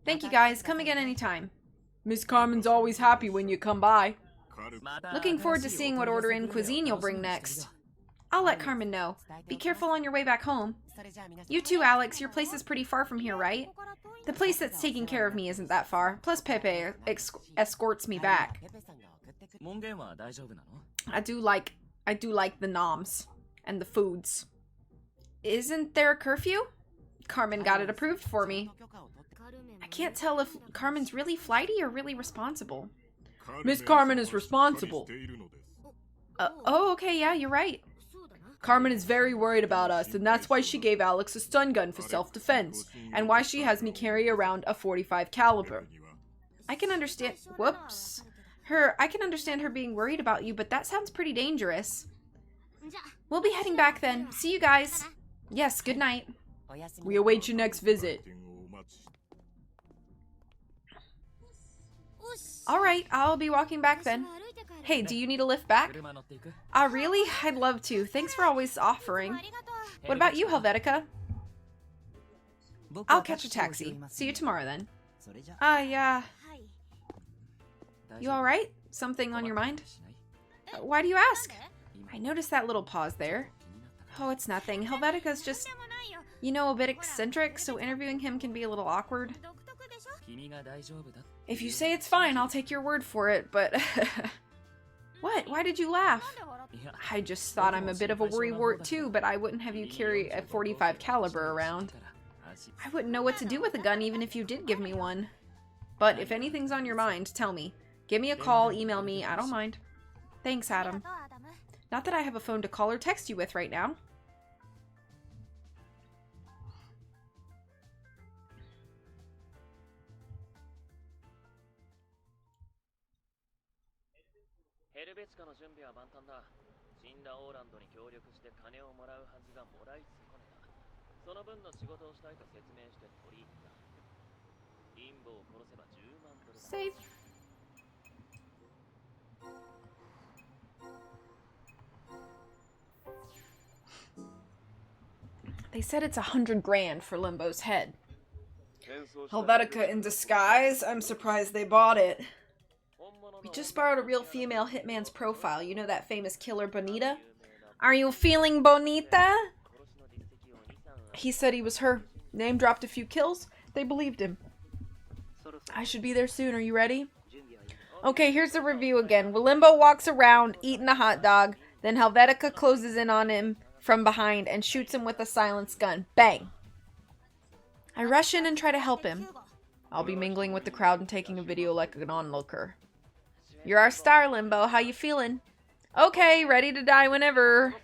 Thank you guys. Come again anytime. Miss Carmen's always happy when you come by. Looking forward to seeing what order in cuisine you'll bring next. I'll let Carmen know. Be careful on your way back home. You too, Alex. Your place is pretty far from here, right? The place that's taking care of me isn't that far. Plus Pepe escorts me back. I do like the noms and the foods. Isn't there a curfew? Carmen got it approved for me. I can't tell if Carmen's really flighty or really responsible. Miss Carmen is responsible. Oh, okay, yeah, you're right. Carmen is very worried about us, and that's why she gave Alex a stun gun for self-defense, and why she has me carry around a .45 caliber. I can understand— whoops. I can understand her being worried about you, but that sounds pretty dangerous. We'll be heading back then. See you guys. Yes, good night. We await your next visit. Alright, I'll be walking back then. Hey, do you need a lift back? Really? I'd love to. Thanks for always offering. What about you, Helvetica? I'll catch a taxi. See you tomorrow then. Yeah. You alright? Something on your mind? Why do you ask? I noticed that little pause there. Oh, it's nothing. Helvetica's just, you know, a bit eccentric, so interviewing him can be a little awkward. If you say it's fine, I'll take your word for it, but... What? Why did you laugh? I just thought I'm a bit of a worrywart too, but I wouldn't have you carry a .45 caliber around. I wouldn't know what to do with a gun even if you did give me one. But if anything's on your mind, tell me. Give me a call, email me, I don't mind. Thanks, Adam. Not that I have a phone to call or text you with right now. Save. They said it's 100 grand for Limbo's head. Helvetica in disguise? I'm surprised they bought it. We just borrowed a real female hitman's profile. You know that famous killer Bonita? Are you feeling Bonita? He said he was her. Name dropped a few kills. They believed him. I should be there soon. Are you ready? Okay, here's the review again. Limbo walks around eating a hot dog. Then Helvetica closes in on him from behind and shoots him with a silenced gun. Bang! I rush in and try to help him. I'll be mingling with the crowd and taking a video like an onlooker. You're our star, Limbo. How you feeling? Okay, ready to die whenever.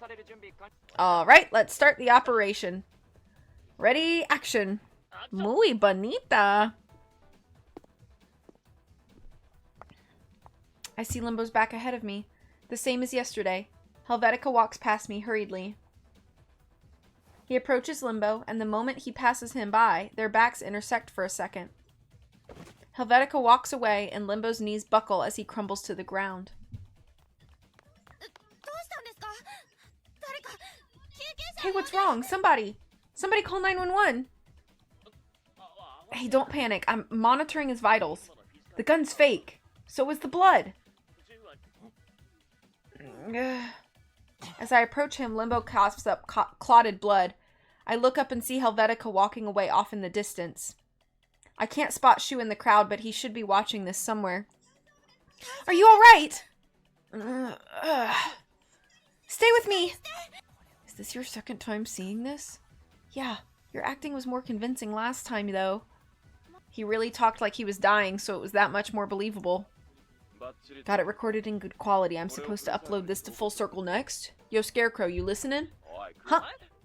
Alright, let's start the operation. Ready, action. Muy bonita. I see Limbo's back ahead of me. The same as yesterday. Helvetica walks past me hurriedly. He approaches Limbo, and the moment he passes him by, their backs intersect for a second. Helvetica walks away, and Limbo's knees buckle as he crumbles to the ground. Hey, what's wrong? Somebody call 911. Hey, don't panic. I'm monitoring his vitals. The gun's fake. So is the blood. As I approach him, Limbo coughs up clotted blood. I look up and see Helvetica walking away off in the distance. I can't spot Shu in the crowd, but he should be watching this somewhere. Are you alright? Stay with me! Is this your second time seeing this? Yeah, your acting was more convincing last time, though. He really talked like he was dying, so it was that much more believable. Got it recorded in good quality. I'm supposed to upload this to Full Circle next. Yo, Scarecrow, you listening? Huh?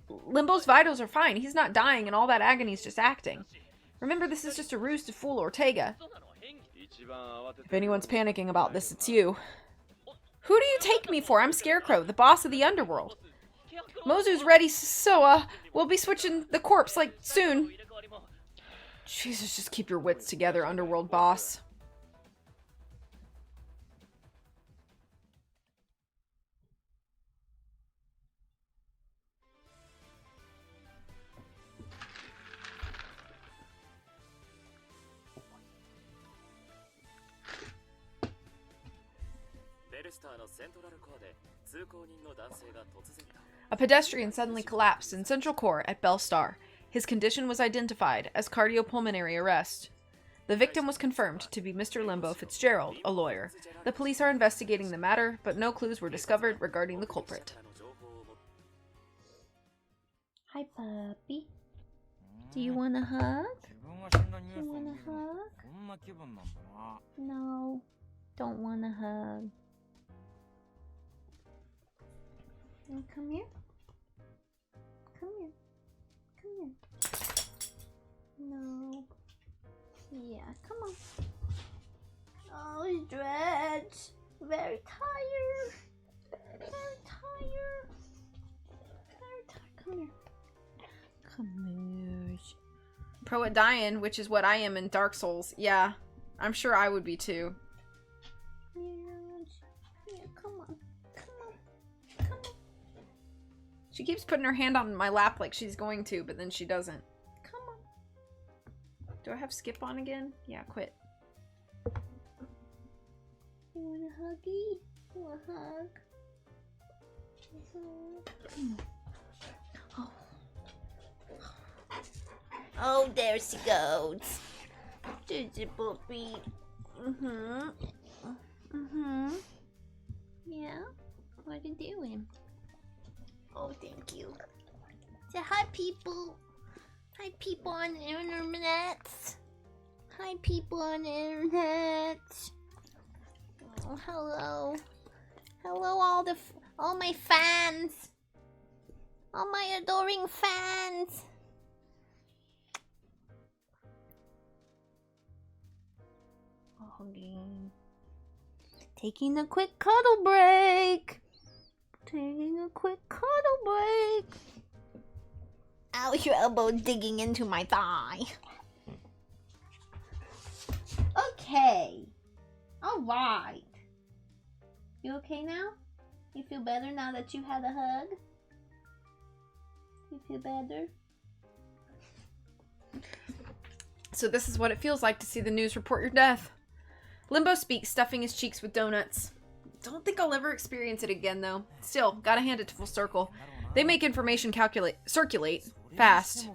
Limbo's vitals are fine. He's not dying, and all that agony is just acting. Remember, this is just a ruse to fool Ortega. If anyone's panicking about this, it's you. Who do you take me for? I'm Scarecrow, the boss of the underworld. Mozu's ready, so, we'll be switching the corpse, like, soon. Jesus, just keep your wits together, underworld boss. A pedestrian suddenly collapsed in Central Core at Bell Star. His condition was identified as cardiopulmonary arrest. The victim was confirmed to be Mr. Limbo Fitzgerald, a lawyer. The police are investigating the matter, but no clues were discovered regarding the culprit. Hi, puppy. Do you want a hug? が死んだニュース You を見 wanna るの hug? こんな気分なんだな。 No. Don't wanna hug. And come here. Come here. Come here. No. Yeah, come on. Oh, he's dreads. Very tired. Very tired. Very tired. Come here. Come here. Pro at dying, which is what I am in Dark Souls. Yeah, I'm sure I would be too. Yeah, come on. Come on. Come on. She keeps putting her hand on my lap like she's going to, but then she doesn't. Come on. Do I have skip on again? Yeah, quit. You want a huggy? You want a hug? Oh. Oh, there she goes. There's a puppy. Mm-hmm. Mm-hmm. Yeah? What are you doing? Oh, thank you. Say hi, people. Hi, people on the internet. Hi, people on the internet. Oh, hello. Hello, all my fans. All my adoring fans. Hugging. Taking a quick cuddle break. Taking a quick cuddle break. Ow, your elbow digging into my thigh. Okay. Alright. You okay now? You feel better now that you had a hug? You feel better? So this is what it feels like to see the news report your death. Limbo speaks, stuffing his cheeks with donuts. Don't think I'll ever experience it again, though. Still, gotta hand it to Full Circle. They make information circulate fast.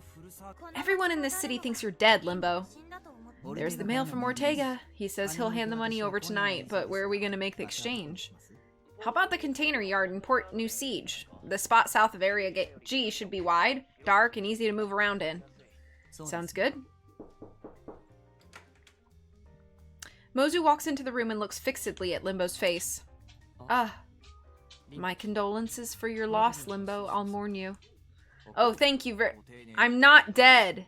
Everyone in this city thinks you're dead, Limbo. There's the mail from Ortega. He says he'll hand the money over tonight, but where are we gonna make the exchange? How about the container yard in Port New Siege? The spot south of Area G should be wide, dark, and easy to move around in. Sounds good. Mozu walks into the room and looks fixedly at Limbo's face. My condolences for your loss, Limbo. I'll mourn you. Oh, thank you I'm not dead!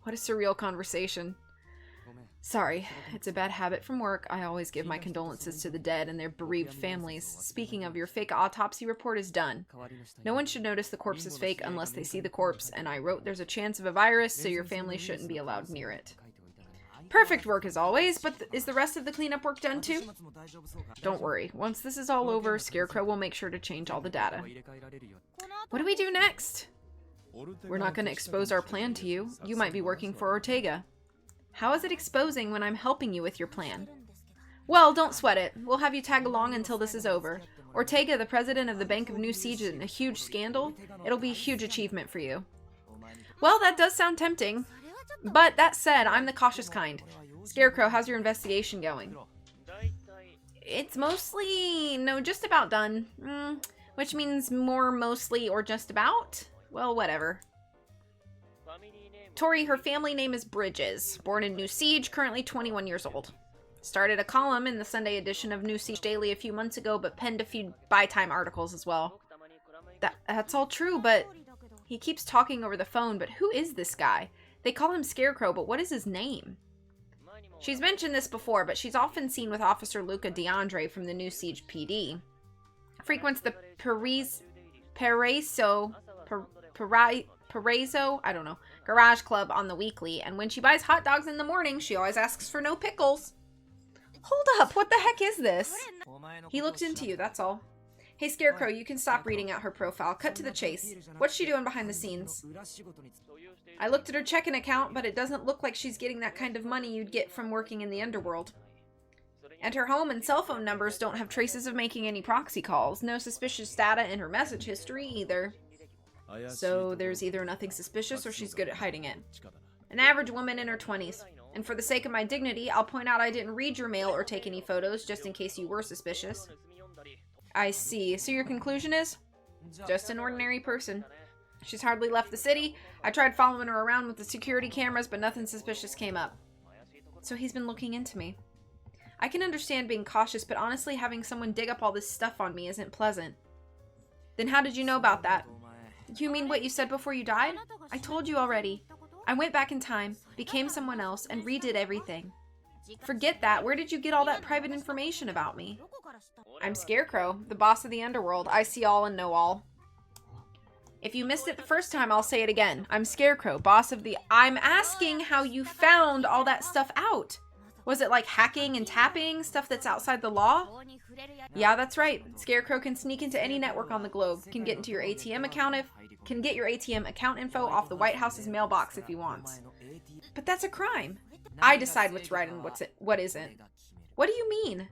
What a surreal conversation. Sorry, it's a bad habit from work. I always give my condolences to the dead and their bereaved families. Speaking of, your fake autopsy report is done. No one should notice the corpse is fake unless they see the corpse, and I wrote there's a chance of a virus, so your family shouldn't be allowed near it. Perfect work as always, but is the rest of the cleanup work done too? Don't worry. Once this is all over, Scarecrow will make sure to change all the data. What do we do next? We're not going to expose our plan to you. You might be working for Ortega. How is it exposing when I'm helping you with your plan? Well, don't sweat it. We'll have you tag along until this is over. Ortega, the president of the Bank of New Siege, in a huge scandal? It'll be a huge achievement for you. Well, that does sound tempting. But that said, I'm the cautious kind. Scarecrow, how's your investigation going? It's mostly... no, just about done. Which means more mostly or just about? Well, whatever. Tori, her family name is Bridges. Born in New Siege, currently 21 years old. Started a column in the Sunday edition of New Siege Daily a few months ago, but penned a few by-time articles as well. That's all true, but... he keeps talking over the phone, but who is this guy? They call him Scarecrow, but what is his name? She's mentioned this before, but she's often seen with Officer Luca DeAndre from the New Siege PD. Frequents the Paraiso, I don't know, Garage Club on the weekly, and when she buys hot dogs in the morning, she always asks for no pickles. Hold up, what the heck is this? He looked into you, that's all. Hey Scarecrow, you can stop reading out her profile. Cut to the chase. What's she doing behind the scenes? I looked at her checking account, but it doesn't look like she's getting that kind of money you'd get from working in the underworld. And her home and cell phone numbers don't have traces of making any proxy calls. No suspicious data in her message history either. So there's either nothing suspicious or she's good at hiding it. An average woman in her 20s. And for the sake of my dignity, I'll point out I didn't read your mail or take any photos, just in case you were suspicious. I see. So your conclusion is? Just an ordinary person. She's hardly left the city. I tried following her around with the security cameras, but nothing suspicious came up. So he's been looking into me. I can understand being cautious, but honestly, having someone dig up all this stuff on me isn't pleasant. Then how did you know about that? You mean what you said before you died? I told you already. I went back in time, became someone else, and redid everything. Forget that. Where did you get all that private information about me? I'm Scarecrow, the boss of the underworld. I see all and know all. If you missed it the first time, I'll say it again. I'm Scarecrow, boss of the... I'm asking how you found all that stuff out. Was it like hacking and tapping, stuff that's outside the law? Yeah, that's right. Scarecrow can sneak into any network on the globe, can get into your ATM account can get your ATM account info off the White House's mailbox if he wants. But that's a crime. I decide what's right and what isn't. What do you mean?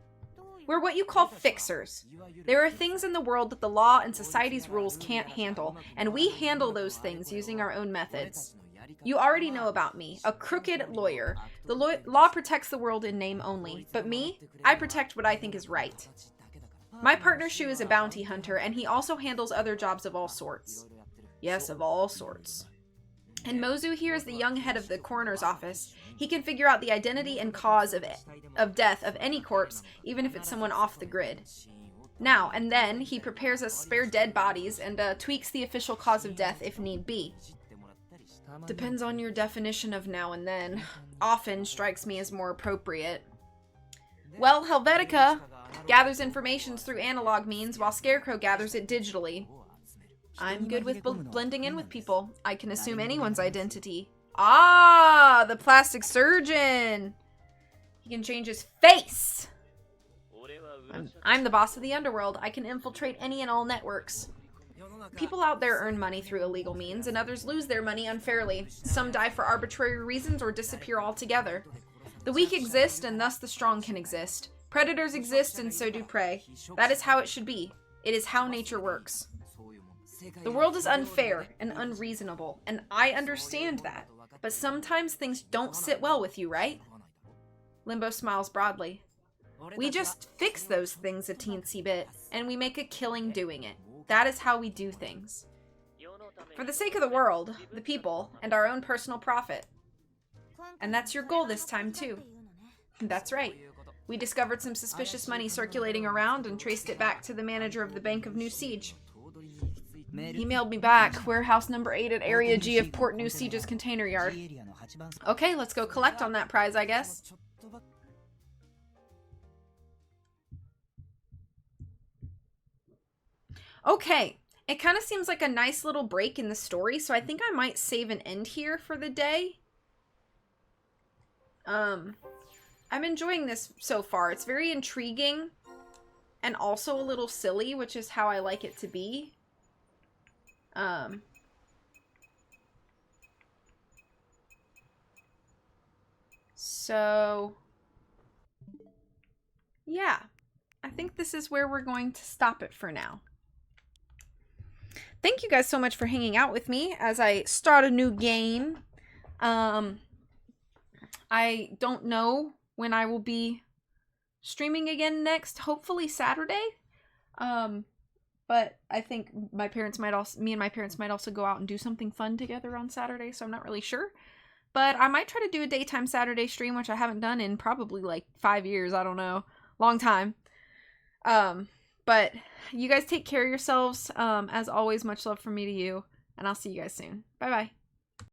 We're what you call fixers. There are things in the world that the law and society's rules can't handle, and we handle those things using our own methods. You already know about me, a crooked lawyer. The law protects the world in name only, but me, I protect what I think is right. My partner Shu is a bounty hunter, and he also handles other jobs of all sorts. Yes, of all sorts. And Mozu here is the young head of the coroner's office. He can figure out the identity and cause of death of any corpse, even if it's someone off the grid. Now and then, he prepares us spare dead bodies and tweaks the official cause of death if need be. Depends on your definition of now and then. Often strikes me as more appropriate. Well, Helvetica gathers information through analog means, while Scarecrow gathers it digitally. I'm good with blending in with people. I can assume anyone's identity. Ah, the plastic surgeon! He can change his face! I'm the boss of the underworld. I can infiltrate any and all networks. People out there earn money through illegal means, and others lose their money unfairly. Some die for arbitrary reasons or disappear altogether. The weak exist, and thus the strong can exist. Predators exist, and so do prey. That is how it should be. It is how nature works. The world is unfair and unreasonable, and I understand that. But sometimes things don't sit well with you, right? Limbo smiles broadly. We just fix those things a teensy bit, and we make a killing doing it. That is how we do things. For the sake of the world, the people, and our own personal profit. And that's your goal this time, too. That's right. We discovered some suspicious money circulating around and traced it back to the manager of the Bank of New Siege. He mailed me back, warehouse number 8 at Area G of Port New Siege's container yard. Okay, let's go collect on that prize, I guess. Okay, it kind of seems like a nice little break in the story, so I think I might save and end here for the day. I'm enjoying this so far. It's very intriguing and also a little silly, which is how I like it to be. So, yeah, I think this is where we're going to stop it for now. Thank you guys so much for hanging out with me as I start a new game. I don't know when I will be streaming again next. Hopefully Saturday. But I think me and my parents might also go out and do something fun together on Saturday, so I'm not really sure. But I might try to do a daytime Saturday stream, which I haven't done in probably like 5 years. I don't know. Long time. But you guys take care of yourselves. As always, much love from me to you, and I'll see you guys soon. Bye-bye.